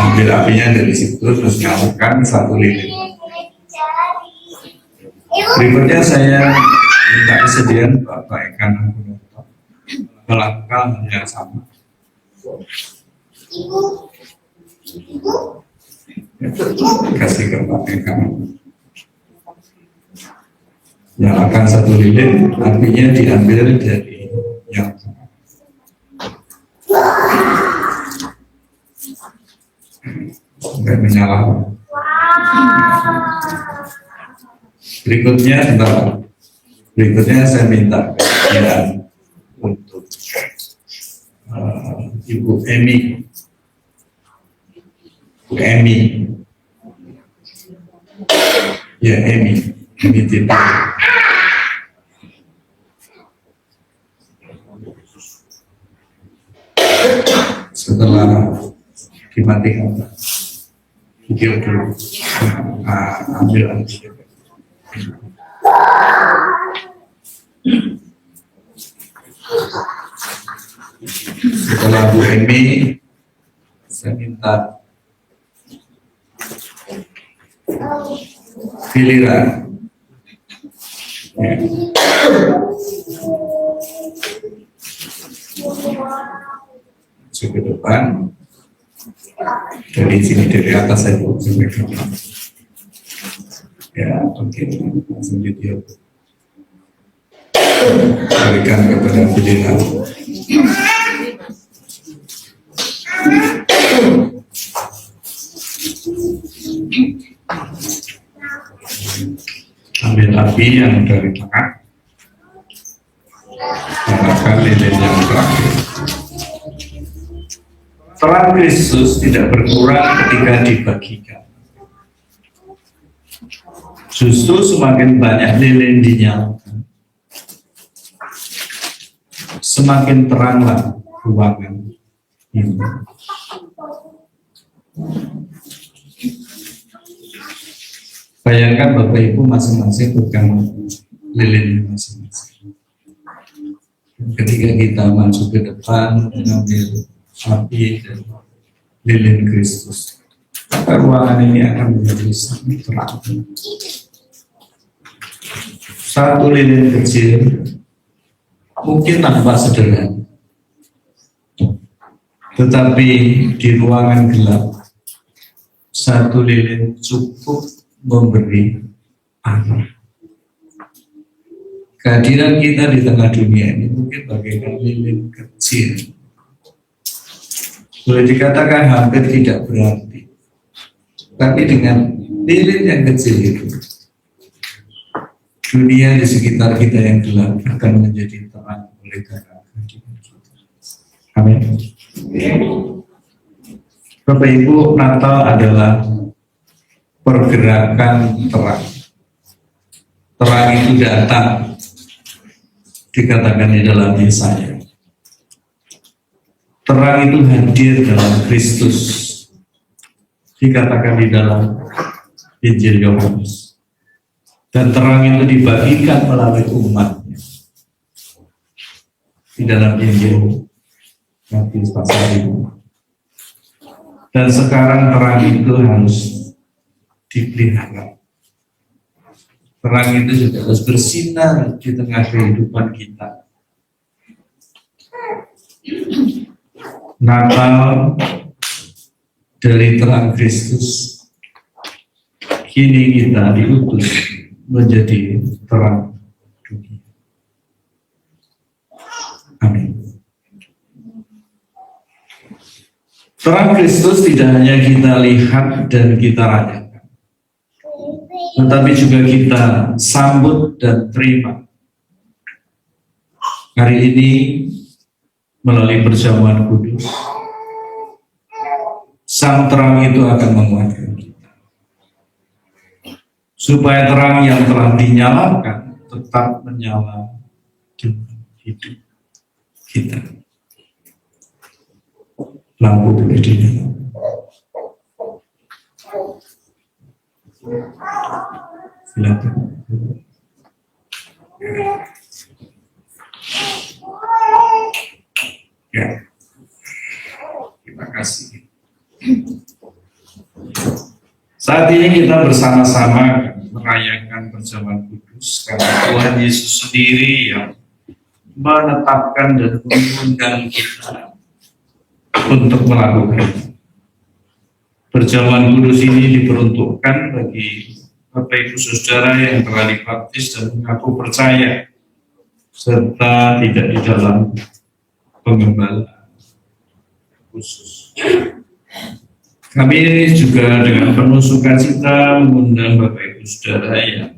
Ambil apinya dari situ, terus nyalakan satu lilin. Berikutnya saya minta kesediaan Bapak Ekan Agunoto melakukan hal yang sama. kasih kepada kamu. Yang akan satu lilin artinya diambil dari yang tengah. Sampai menyala. Berikutnya saya minta kalian untuk Ibu Emi. Bu Emi. Ya, Emi tidak. Setelah dimatikan video dulu, ambil aja. Setelah Bu Emi, saya minta giliran. Ya. Masuk ke depan. Dari sini, dari atas saya sampai ke depan. Ya, oke, langsung video. Berikan kepada giliran. Ambil api yang dari tengah, nyalakan lilin yang terakhir. Terang Kristus tidak berkurang ketika dibagikan. Justru semakin banyak lilin dinyalakan, semakin teranglah ruangan ini. Bayangkan Bapak Ibu masing-masing pegang lilin masing-masing. Ketika kita masuk ke depan mengambil api dan lilin Kristus, maka ruangan ini akan menjadi sangat terang. Satu lilin kecil mungkin nampak sederhana, tetapi di ruangan gelap satu lilin cukup memberi arah. Kehadiran kita di tengah dunia ini mungkin bagaikan lilin kecil, boleh dikatakan hampir tidak berarti, tapi dengan lilin yang kecil itu dunia di sekitar kita yang gelap akan menjadi terang oleh karena kehadiran kita. Amin. Bapak Ibu, Natal adalah pergerakan terang. Terang itu datang, dikatakan di dalam Yesaya. Terang itu hadir dalam Kristus, dikatakan di dalam Injil Yohanes. Dan terang itu dibagikan melalui umatnya di dalam Injil Matius pasal 5. Dan sekarang terang itu harus dipelihara. Terang itu juga harus bersinar di tengah kehidupan kita. Natal dari terang Kristus, kini kita diutus menjadi terang dunia. Amin. Terang Kristus tidak hanya kita lihat dan kita rayakan, tetapi juga kita sambut dan terima. Hari ini melalui perjamuan kudus, sang terang itu akan menguatkan kita, supaya terang yang telah dinyalakan tetap menyala dalam hidup kita. Lampu boleh dinyalakan. Silakan. Ya, terima kasih. Saat ini kita bersama-sama merayakan perjamuan kudus karena Tuhan Yesus sendiri yang menetapkan dan mengundang kita untuk melakukan. Perjamuan kudus ini diperuntukkan bagi Bapak Ibu Saudara yang telah dibaptis dan mengaku percaya serta tidak di dalam pengembalaan khusus. Kami juga dengan penuh sukacita mengundang Bapak Ibu Saudara yang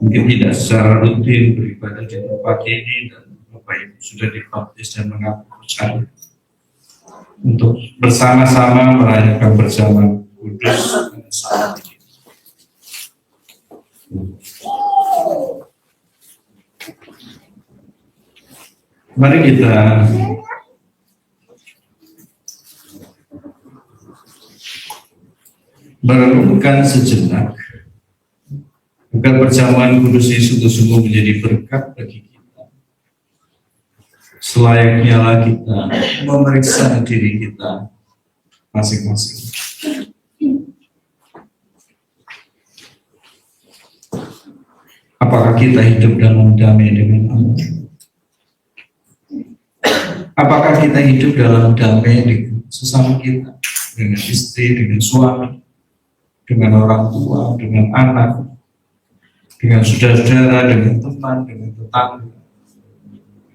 mungkin tidak secara rutin beribadah di tempat ini dan Bapak Ibu sudah dibaptis dan mengaku percaya untuk bersama-sama merayakan perjamuan kudus pada saat ini. Mari kita merenungkan sejenak agar perjamuan kudus ini sungguh-sungguh menjadi berkat bagi kita. Selayaknya lah kita memeriksa diri kita masing-masing. Apakah kita hidup dalam damai dengan Allah? Apakah kita hidup dalam damai dengan sesama kita, dengan istri, dengan suami, dengan orang tua, dengan anak, dengan saudara-saudara, dengan teman, dengan tetangga,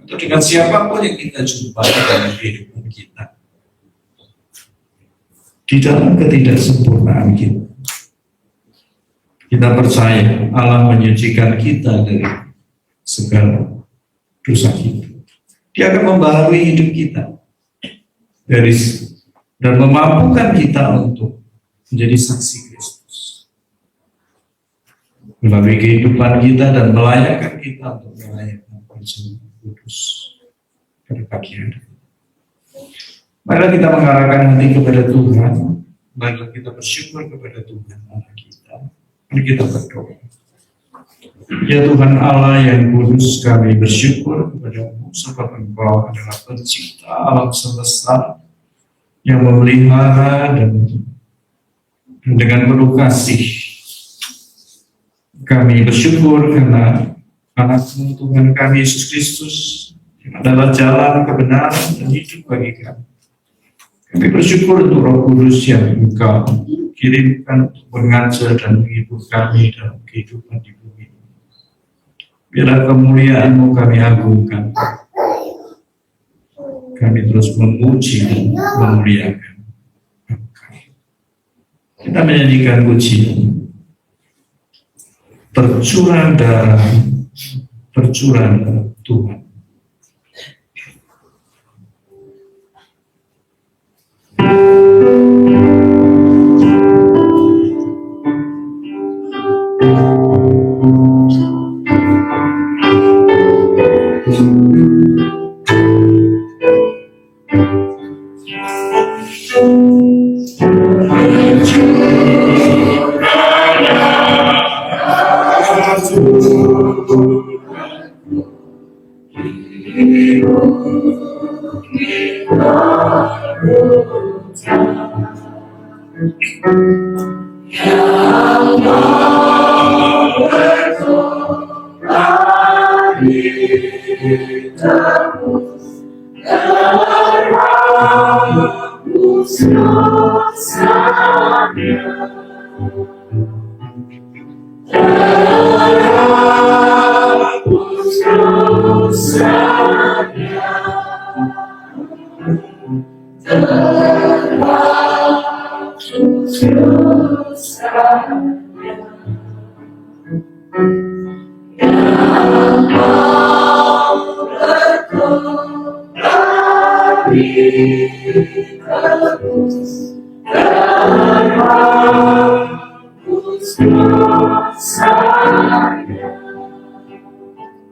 atau dengan siapapun yang kita jumpai dalam kehidupan kita? Di dalam ketidaksempurnaan kita, kita percaya Allah menyucikan kita dari segala dosa kita. Dia akan membaharui hidup kita dan memampukan kita untuk menjadi saksi Kristus melalui kehidupan kita dan melayakkan kita untuk merayakan perjamuan kudus pada pagi hari. Marilah kita mengarahkan hati kepada Tuhan. Marilah kita bersyukur kepada Tuhan Allah kita. Mari kita berdoa. Ya Tuhan Allah yang kudus, kami bersyukur kepada-Mu sebab Engkau adalah pencipta alam semesta yang memelihara dan dengan penuh kasih. Kami bersyukur karena anak-Mu Tuhan kami Yesus Kristus yang adalah jalan kebenaran dan hidup bagi kami. Kami bersyukur untuk Roh Kudus yang Engkau kirimkan untuk mengajar dan menghibur kami dalam kehidupan di bumi ini. Biarlah kemuliaan-Mu kami agungkan. Kami terus memuji dan memuliakan Engkau. Kita menyanyikan pujian tercurah darah Tuhan.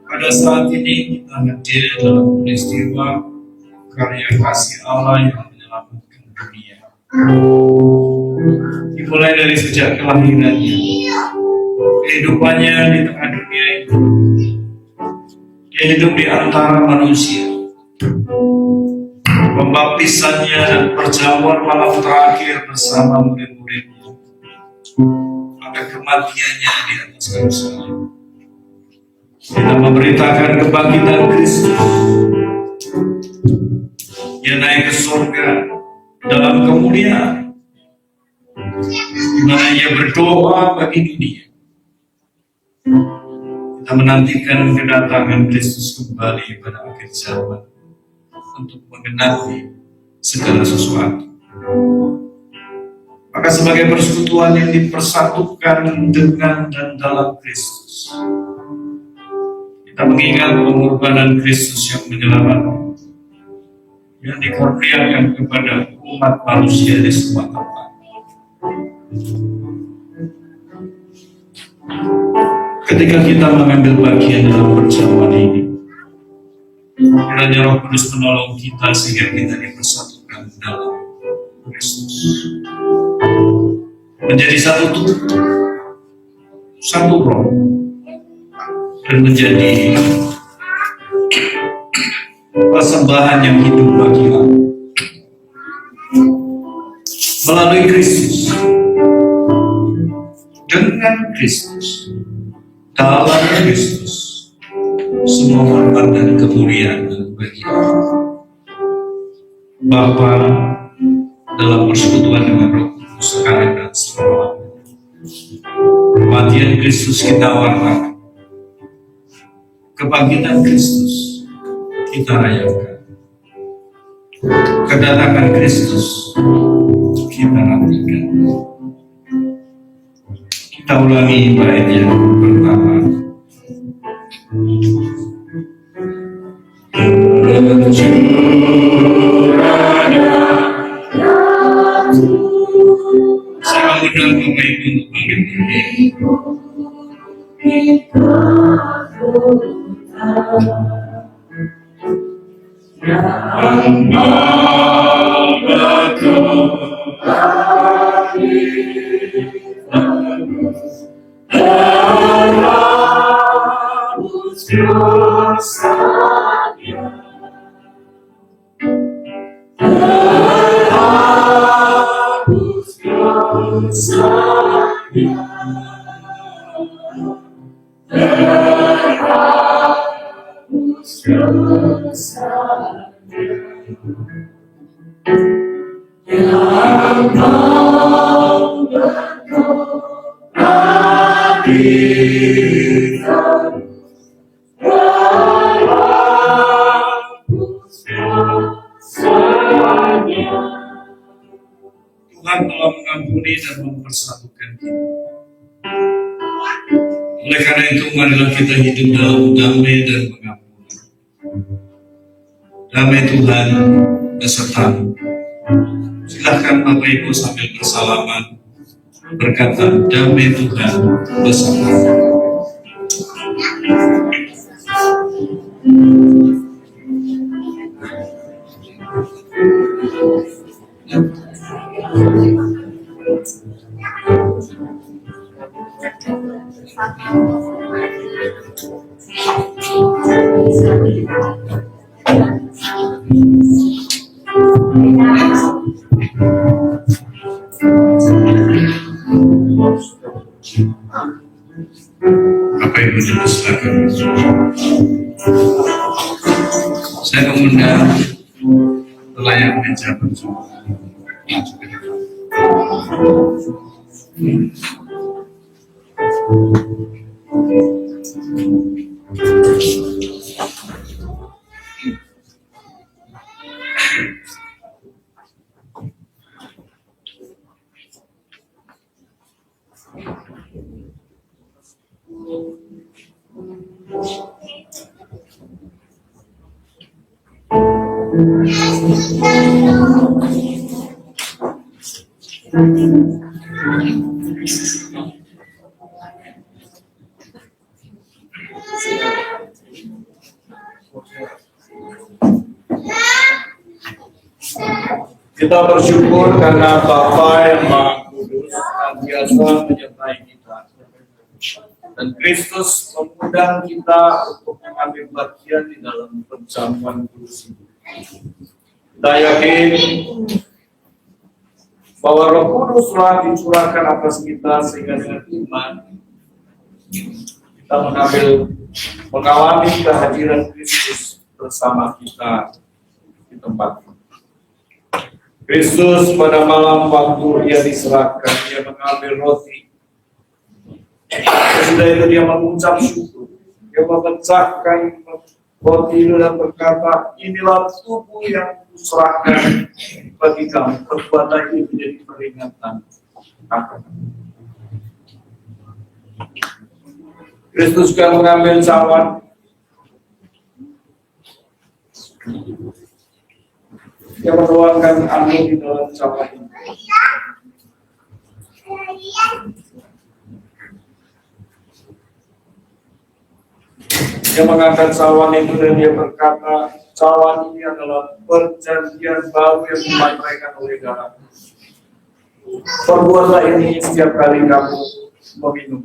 Pada saat ini kita hadir dalam peristiwa karya kasih Allah yang menyelamatkan dunia. Dimulai dari sejak kelahirannya, kehidupannya di tengah dunia itu, dia hidup di antara manusia. Pembaptisannya dan perjamuan malam terakhir bersama murid-muridnya, maka kematiannya di atas kayu salib. Kita memberitakan kebangkitan Kristus. Dia naik ke surga dalam kemuliaan, di mana ia berdoa bagi dunia. Kita menantikan kedatangan Kristus kembali pada akhir zaman untuk menggenapi segala sesuatu. Maka sebagai persekutuan yang dipersatukan dengan dan dalam Kristus, kita mengingat pengorbanan Kristus yang menyelamatkan, yang dikurniakan kepada umat manusia di semua tempat. Ketika kita mengambil bagian dalam perjamuan ini, kiranya Roh Kudus menolong kita sehingga kita dipersatukan dalam Kristus, menjadi satu tubuh, satu roh, dan menjadi persembahan yang hidup bagi Allah melalui Kristus, dengan Kristus, dalam Kristus. Semua hormat dan kemuliaan bagi Allah Bapa dalam persekutuan dengan Roh Kudus sekarang dan selamanya. Kematian Kristus kita wartakan, kebangkitan Kristus kita rayakan, kedatangan Kristus kita nantikan. Kita ulangi bait yang pertama. Saya mengundang Bapak Ibu untuk bangkit berdiri. Tuhan telah mengampuni dan mempersatukan kita. Oleh karena itu, marilah kita hidup dalam damai dan pengampunan. Damai Tuhan besertamu. Silakan Bapak Ibu sambil bersalaman berkata, damai Tuhan besertamu. Bapak Ibu silakan. Saya mengundang pelayan meja berjumpa. Kita bersyukur karena Bapa yang Maha Kudus biasa menyertai kita. Dan Kristus mengundang kita untuk mengambil bagian di dalam perjamuan kudus ini. Kita yakin bahwa Roh Kudus telah dicurahkan atas kita sehingga dengan iman kita mengalami kehadiran Kristus bersama kita di tempat ini. Kristus pada malam waktu dia diserahkan, dia mengambil roti. Sesudah itu dia mengucap syukur. Dia memecahkan roti itu dan berkata, inilah tubuh yang kuserahkan bagi kamu. Perbuatan ini menjadi peringatan akan. Kristus juga mengambil cawan. Dia menuangkan angin di dalam cawan ini. Dia mengangkat cawan itu dan dia berkata, cawan ini adalah perjanjian baru yang disampaikan oleh darah. Perbuatlah ini setiap kali kamu meminum.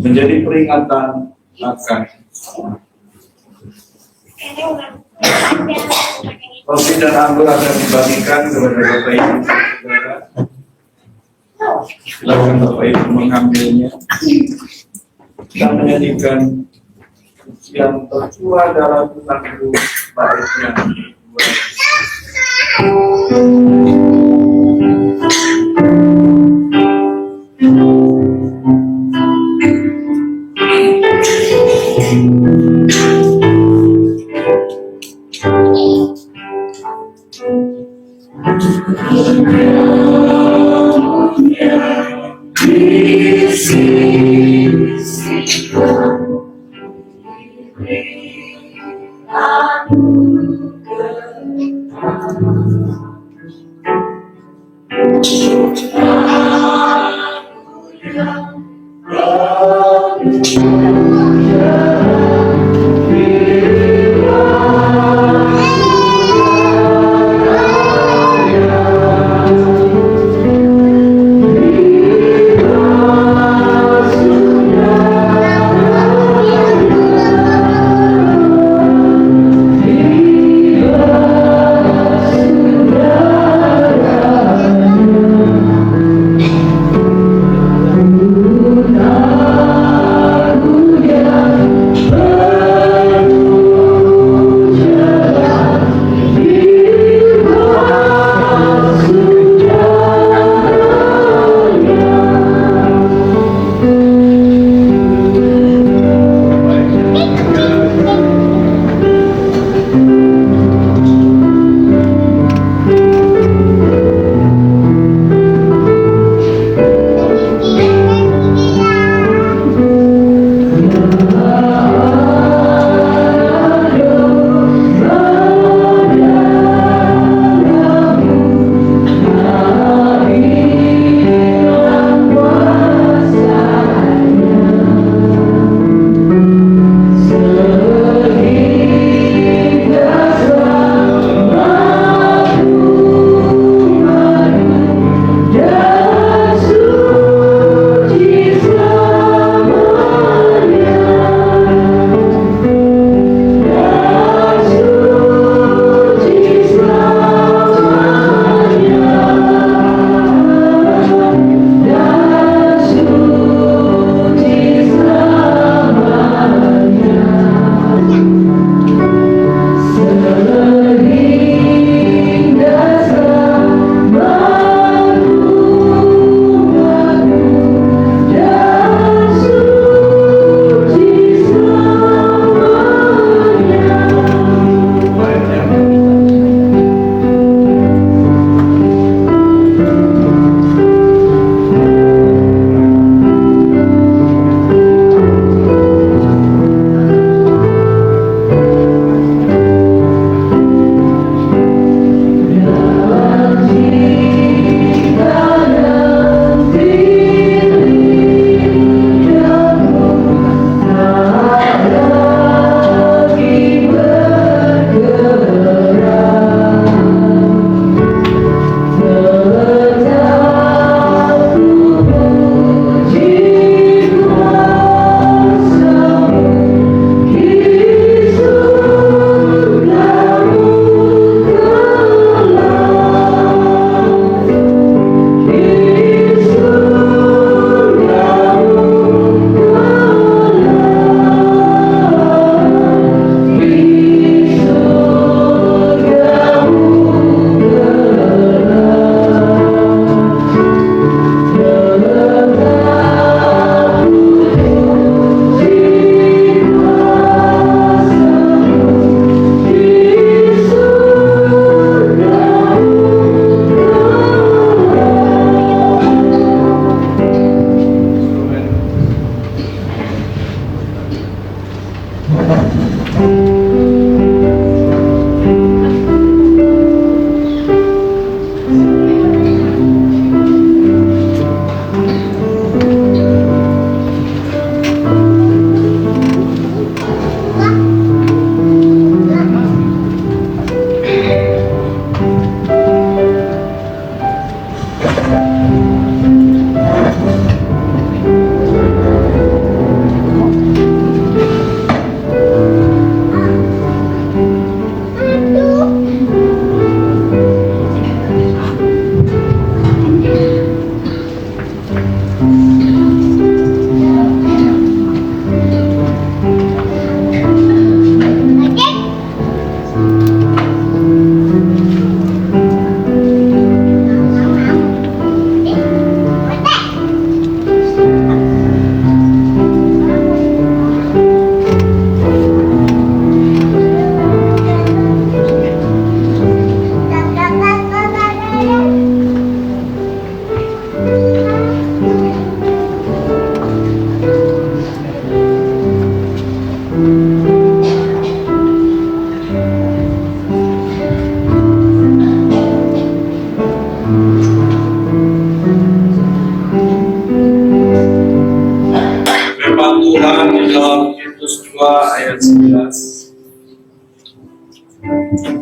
Menjadi peringatan akan. Roti dan anggur akan dibagikan kepada Bapak Ibu Saudara. Silakan Bapak Ibu mengambilnya dan menyanyikan yang tercurah dalam Tuhanku bait yang kedua.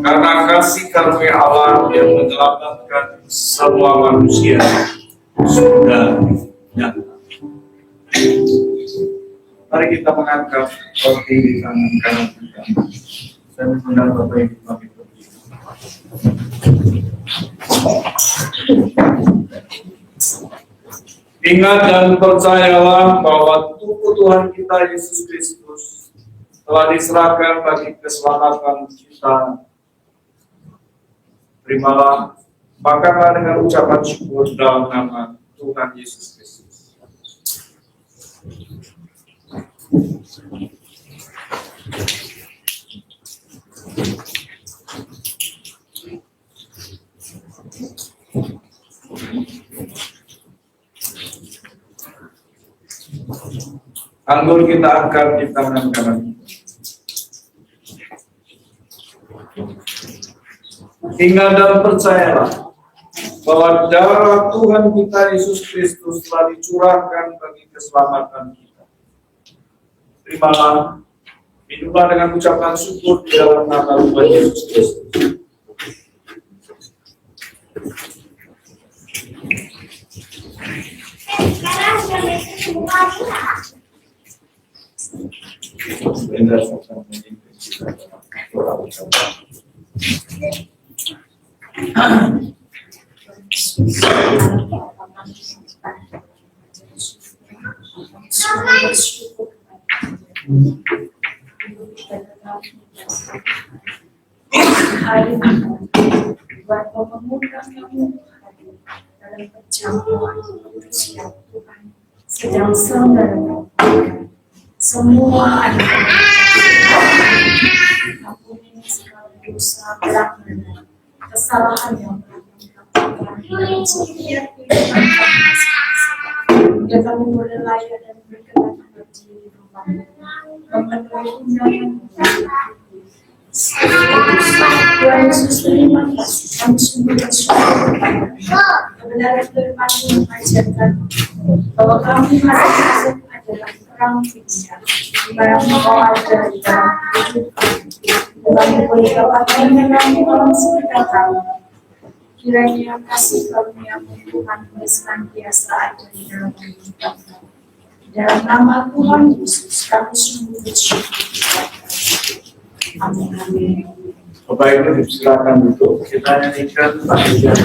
karena kasih karunia Allah yang menyelamatkan semua manusia sudah nyata. Mari kita mengangkat roti di tangan kanan kita. Saya mengundang Bapak Ibu kami berdiri. Ingat dan percayalah bahwa tubuh Tuhan kita Yesus Kristus telah diserahkan bagi keselamatan kita. Terimalah, makanlah dengan ucapan syukur dalam nama Tuhan Yesus Kristus. Anggur kita angkat di tangan kanan. Ingat dan percayalah bahwa darah Tuhan kita Yesus Kristus telah dicurahkan bagi keselamatan kita. Terimalah, minumlah dengan ucapan syukur di dalam nama Tuhan Yesus Kristus. Buat memudahkan kamu dalam perjalanan manusia Tuhan sedang sedang semua ada ampuni segala dosa pelanggaran kesalahan yang pernah kami lakukan setiap kehidupan kami ya kami boleh layak dan berkenan hati di rumah memenuhi undangan Tuhan Yesus terima kasih kami sungguh bersyukur kebenaran firman yang mengajarkan bahwa kami masing-masing adalah orang dunia di mana engkau ada di dalam hidup kami boleh dapat menyenangi orang sekitar kami. Kiranya kasih karunia-Mu Tuhan senantiasa ada di dalam hidup kami. Dalam nama Tuhan Yesus kami sungguh bersyukur. Amin. Amin. Bapak Ibu silakan duduk. Kita nyanyikan bagian.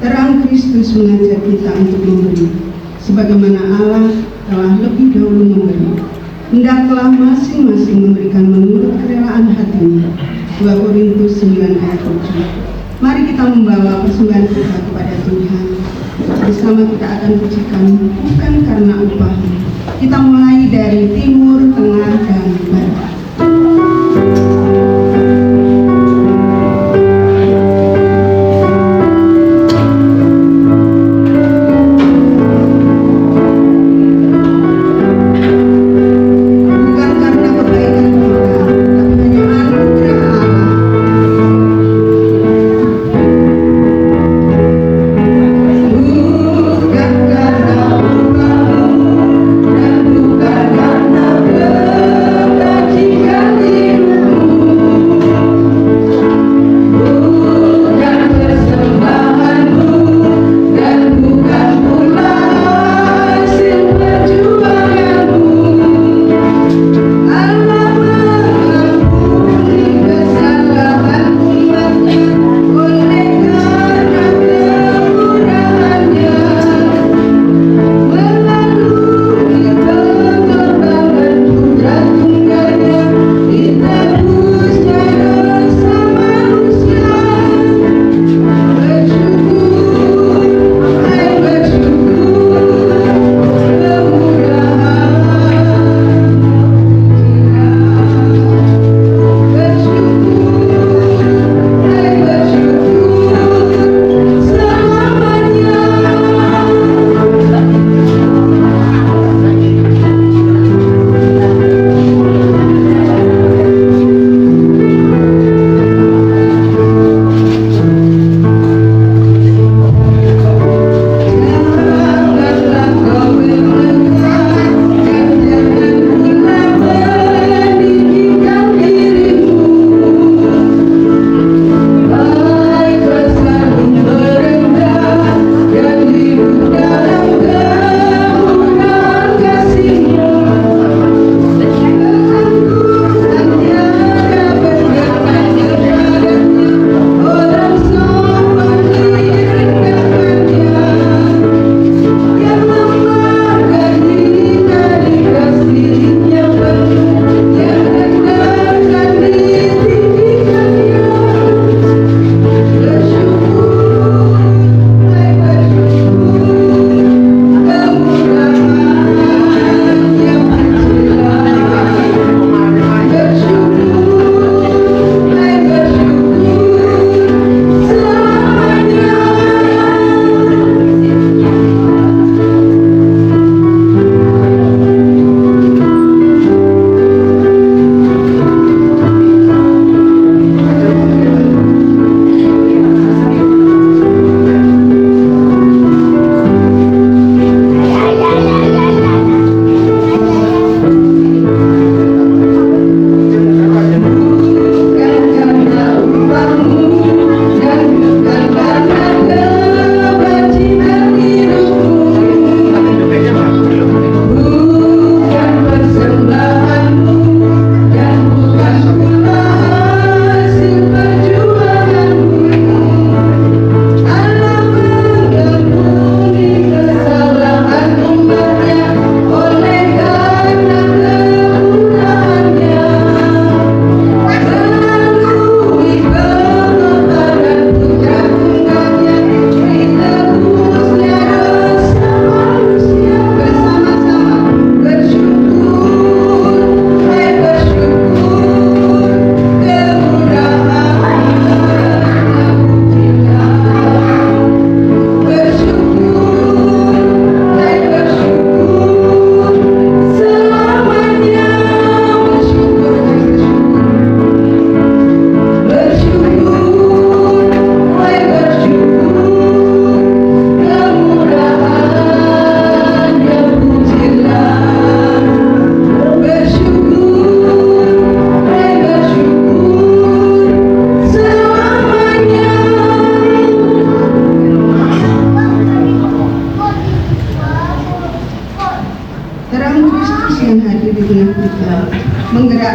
Terang Kristus mengajak kita untuk memberi, sebagaimana Allah telah lebih dahulu memberi. Hendaklah masing-masing memberikan menurut kerelaan hatinya. 2 Korintus 9 ayat 7. Mari kita membawa persembahan kita kepada Tuhan. Bersama kita akan pujikan bukan karena upah. Kita mulai dari timur, tengah, dan barat.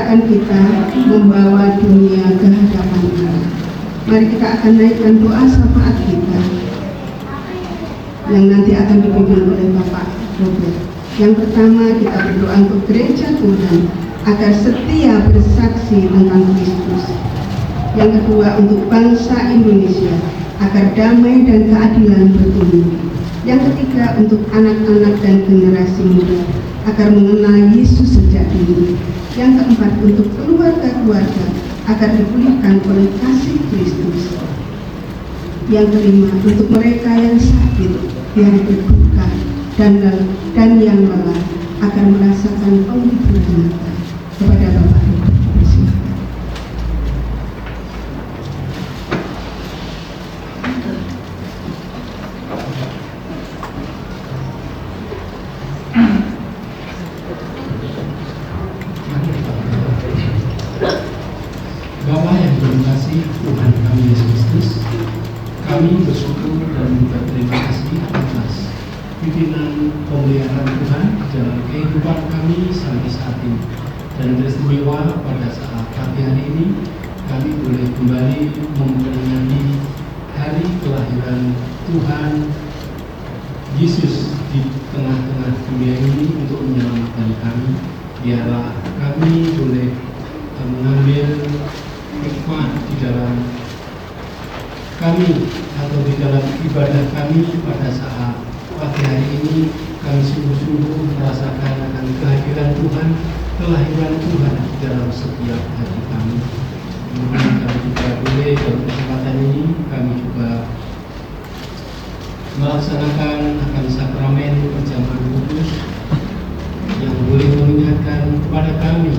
akan kita membawa dunia ke hadapan Allah. Mari kita akan naikkan doa syafaat kita yang nanti akan dipimpin oleh Bapak Robert. Yang pertama, kita berdoa untuk gereja Tuhan agar setia bersaksi tentang Kristus. Yang kedua, untuk bangsa Indonesia agar damai dan keadilan bertumbuh. Yang ketiga, untuk anak-anak dan generasi muda agar mengenal Yesus sejak dini. Yang keempat, untuk keluarga-keluarga agar dipulihkan oleh kasih Kristus. Yang kelima, untuk mereka yang sakit, yang berduka dan yang lelah agar merasakan penghiburan mata. Kepada Bapak Ibu, persilakan. Bapa yang terkasih, Tuhan kami Yesus Kristus, kami bersyukur dan berterima kasih atas pimpinan pemeliharaan Tuhan dalam kehidupan kami sampai saat ini. Dan beristimewa pada saat pagi hari ini kami boleh kembali memperingati hari kelahiran Tuhan Yesus di tengah-tengah dunia ini untuk menyelamatkan kami. Biarlah kami boleh mengambil hikmah di dalam kami atau di dalam ibadah kami pada saat pagi hari ini. Kami sungguh-sungguh merasakan akan kehadiran Tuhan, kelahiran Tuhan di dalam setiap hati kami. Kemudian kami juga boleh dalam kesempatan ini kami juga melaksanakan akan sakramen perjamuan kudus yang boleh mengingatkan kepada kami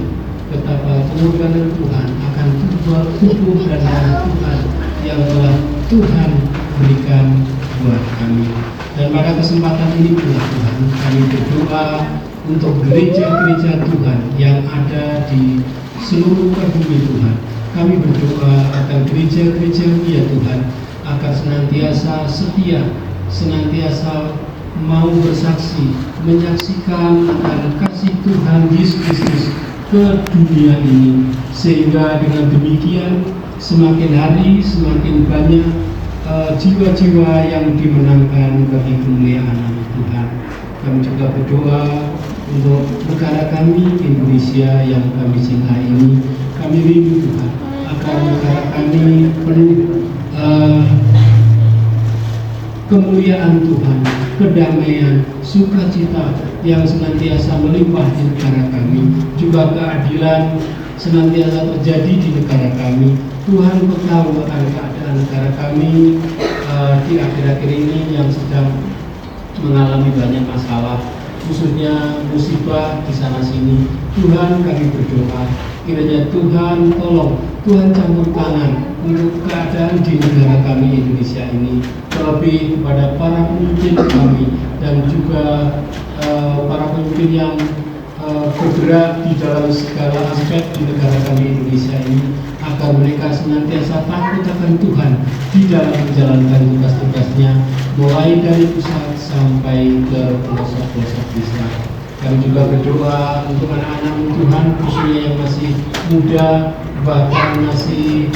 betapa pengorbanan Tuhan akan tubuh dan darah Tuhan yang telah Tuhan berikan buat kami. Dan pada kesempatan ini pula Tuhan, kami berdoa untuk gereja-gereja Tuhan yang ada di seluruh bumi Tuhan. Kami berdoa agar gereja-gereja ya Tuhan agar senantiasa setia, senantiasa mau bersaksi, menyaksikan akan kasih Tuhan Yesus Kristus ke dunia ini, sehingga dengan demikian semakin hari semakin banyak jiwa-jiwa yang dimenangkan bagi kemuliaan nama Tuhan. Kami juga berdoa untuk negara kami Indonesia yang kami cintai ini. Kami rindu Tuhan agar negara kami penuh kemuliaan Tuhan, kedamaian, sukacita yang senantiasa melimpah di negara kami, juga keadilan senantiasa terjadi di negara kami. Tuhan tahu akan keadaan negara kami di akhir-akhir ini yang sedang mengalami banyak masalah, khususnya musibah di sana sini. Tuhan, kami berdoa kiranya Tuhan tolong, Tuhan campur tangan untuk keadaan di negara kami Indonesia ini, terlebih kepada para pemimpin kami dan juga para pemimpin yang bergerak di dalam segala aspek di negara kami Indonesia ini, agar mereka senantiasa takut akan Tuhan di dalam menjalankan tugas-tugasnya, mulai dari pusat sampai ke pelosok-pelosok desa. Kami juga berdoa untuk anak-anak Tuhan, khususnya yang masih muda, bahkan masih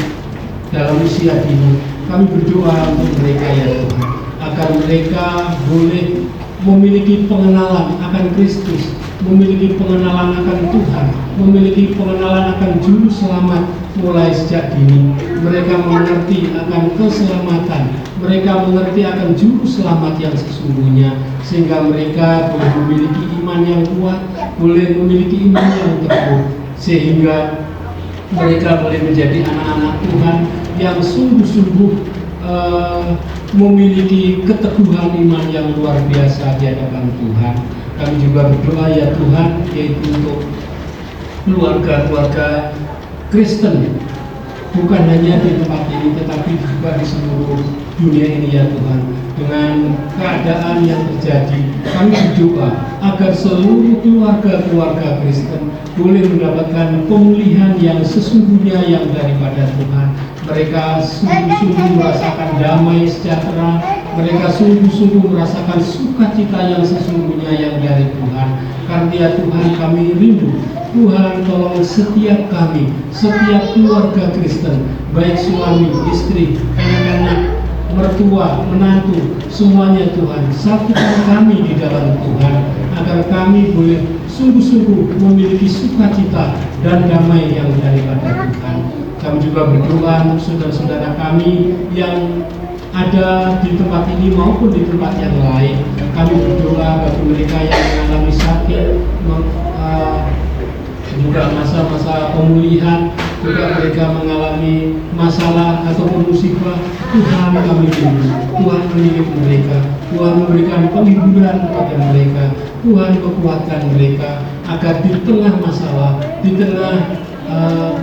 dalam usia dini. Kami berdoa untuk mereka ya Tuhan, agar mereka boleh memiliki pengenalan akan Kristus, memiliki pengenalan akan Tuhan, memiliki pengenalan akan Juru Selamat mulai sejak dini. Mereka mengerti akan keselamatan, mereka mengerti akan Juru Selamat yang sesungguhnya, sehingga mereka boleh memiliki iman yang kuat, boleh memiliki iman yang teguh, sehingga mereka boleh menjadi anak-anak Tuhan yang sungguh-sungguh memiliki keteguhan iman yang luar biasa di hadapan Tuhan. Kami juga berdoa ya Tuhan, yaitu untuk keluarga-keluarga Kristen, bukan hanya di tempat ini tetapi juga di seluruh dunia ini ya Tuhan. Dengan keadaan yang terjadi, kami berdoa agar seluruh keluarga-keluarga Kristen boleh mendapatkan pemulihan yang sesungguhnya yang daripada Tuhan. Mereka sungguh-sungguh merasakan damai sejahtera, mereka sungguh-sungguh merasakan sukacita yang sesungguhnya yang dari Tuhan. Karena Tuhan kami rindu, Tuhan tolong setiap kami, setiap keluarga Kristen, baik suami, istri, anak-anak, mertua, menantu, semuanya Tuhan, satukan kami di dalam Tuhan, agar kami boleh sungguh-sungguh memiliki sukacita dan damai yang daripada Tuhan. Kami juga berdoa untuk saudara-saudara kami yang ada di tempat ini maupun di tempat yang lain. Kami berdoa bagi mereka yang mengalami sakit, juga masa-masa pemulihan, juga mereka mengalami masalah ataupun musibah. Tuhan kami rindu, Tuhan menilik mereka, Tuhan memberikan penghiburan kepada mereka, Tuhan menguatkan mereka agar di tengah masalah, di tengah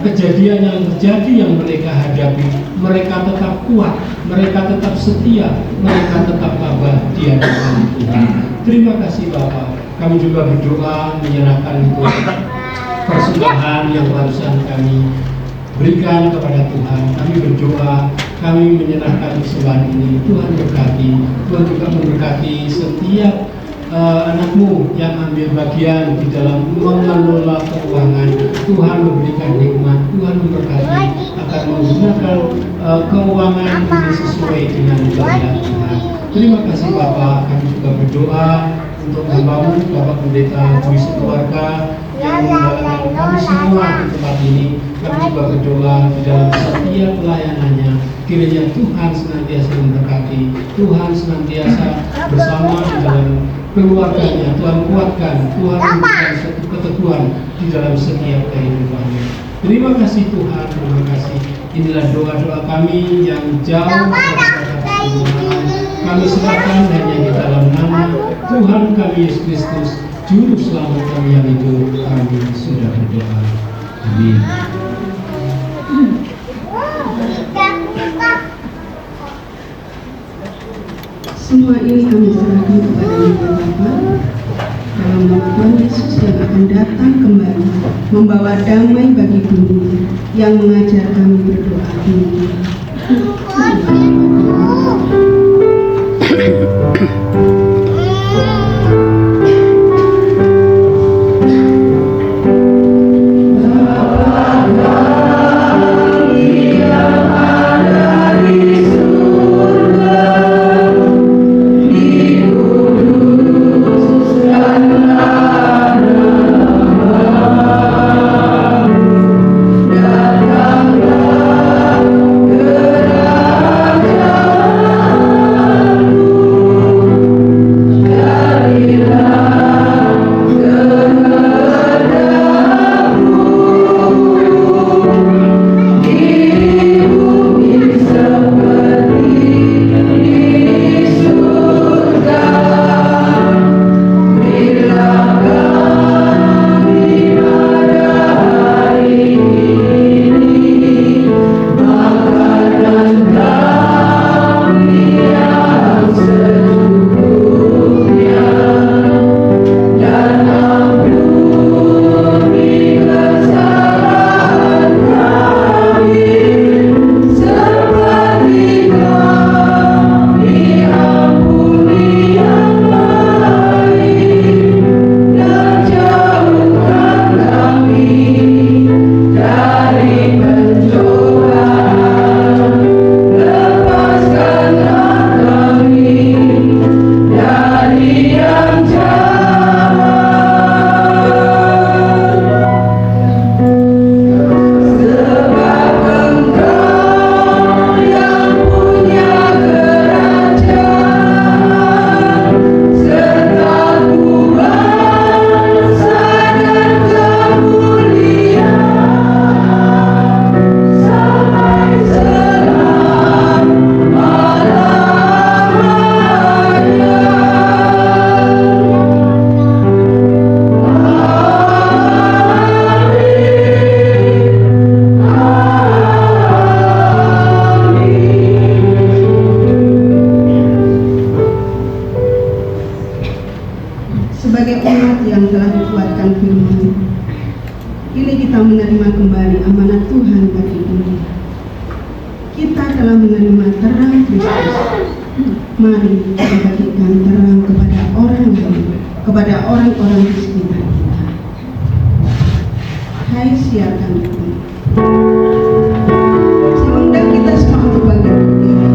kejadian yang terjadi yang mereka hadapi, mereka tetap kuat, mereka tetap setia, mereka tetap tabah di hadapan Tuhan. Terima kasih Bapak. Kami juga berdoa menyerahkan untuk persembahan yang barusan kami berikan kepada Tuhan. Kami berdoa, kami menyerahkan persembahan ini. Tuhan berkati, Tuhan juga memberkati setiap anakmu yang ambil bagian di dalam mengelola keuangan. Tuhan memberikan nikmat, Tuhan memberkati akan menggunakan keuangan ini sesuai dengan kehendak Tuhan. Terima kasih Bapak. Kami juga berdoa untuk hambamu Bapak Pendeta Bui Sekeluarga yang menjalankan kami semua di tempat ini. Kami juga berdoa di dalam setiap pelayanannya, kiranya Tuhan senantiasa memberkati, Tuhan senantiasa bersama di dalam keluarganya. Tuhan kuatkan, Tuhan memberikan satu keteguhan di dalam setiap kehidupannya. Terima kasih Tuhan, terima kasih. Inilah doa-doa kami yang jauh daripada kesempurnaan. Kami serahkan hanya di dalam nama Tuhan kami Yesus Kristus, Juru Selamat kami yang hidup. Kami sudah berdoa. Amin. Semua ini kami serahkan kepada Bapa dalam nama Tuhan Yesus yang akan datang kembali membawa damai bagi bumi, yang mengajar kami berdoa ini. Sebagai umat yang telah dikuatkan firman, kini kita menerima kembali amanat Tuhan bagi dunia. Kita telah menerima terang Kristus, Mari kita bagikan terang kepada orang lain, kepada orang-orang di sekitar kita. Hai siarkan itu. Saya undang kita semua untuk bangkit berdiri.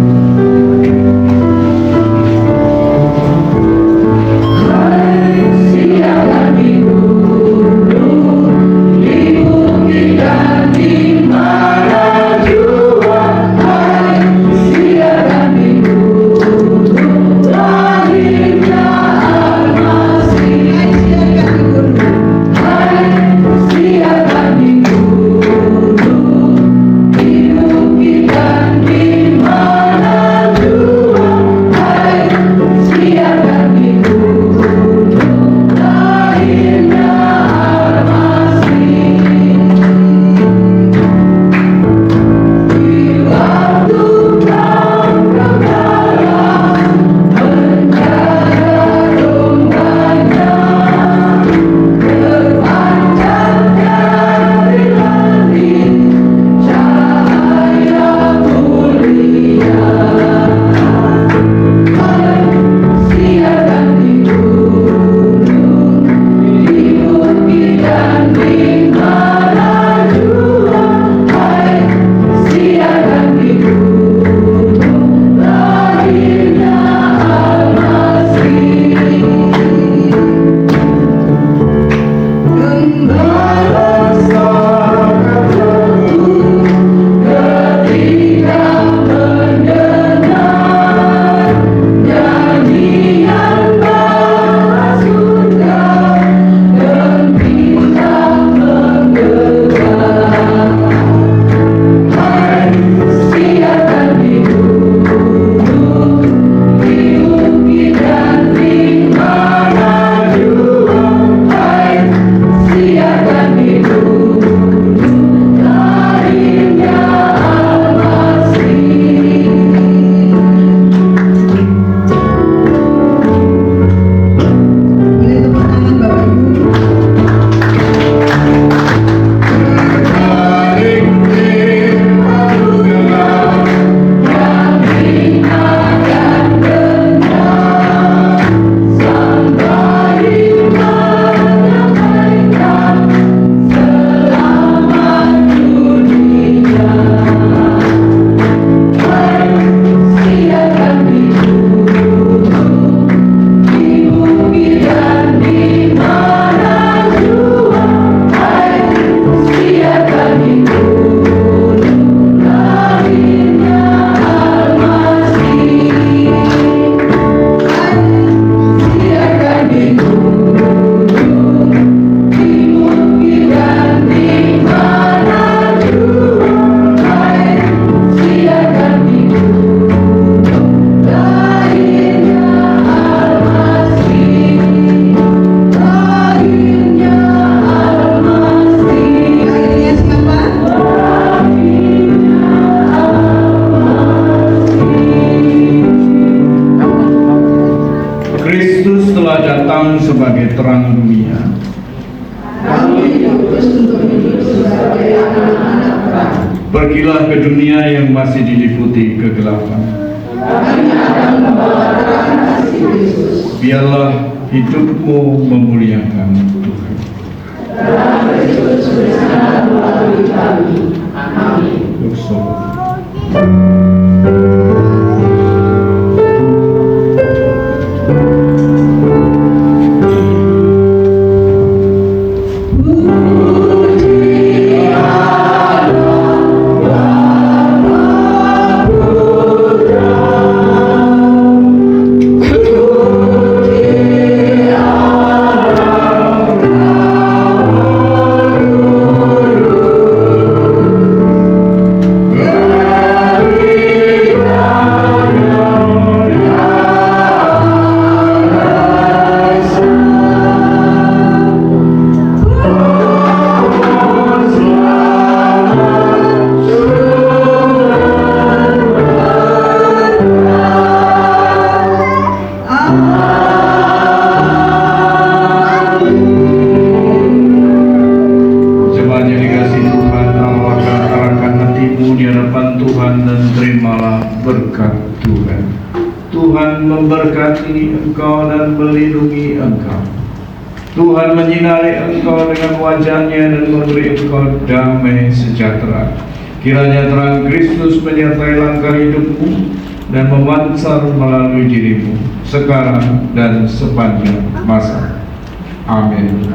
datang sebagai terang dunia. Kami diutus untuk hidup sebagai anak-anak terang. Pergilah ke dunia yang masih diliputi kegelapan. Kami akan membawa terang kasih Kristus. Biarlah hidupmu memuliakan Tuhan. Terang Kristus bersinar melalui kami. Amin. Bersolat. Tuhan memberkati engkau dan melindungi engkau. Tuhan menyinari engkau dengan wajah-Nya dan memberi engkau damai sejahtera. Kiranya terang Kristus menyertai langkah hidupmu dan memancar melalui dirimu sekarang dan sepanjang masa. Amin.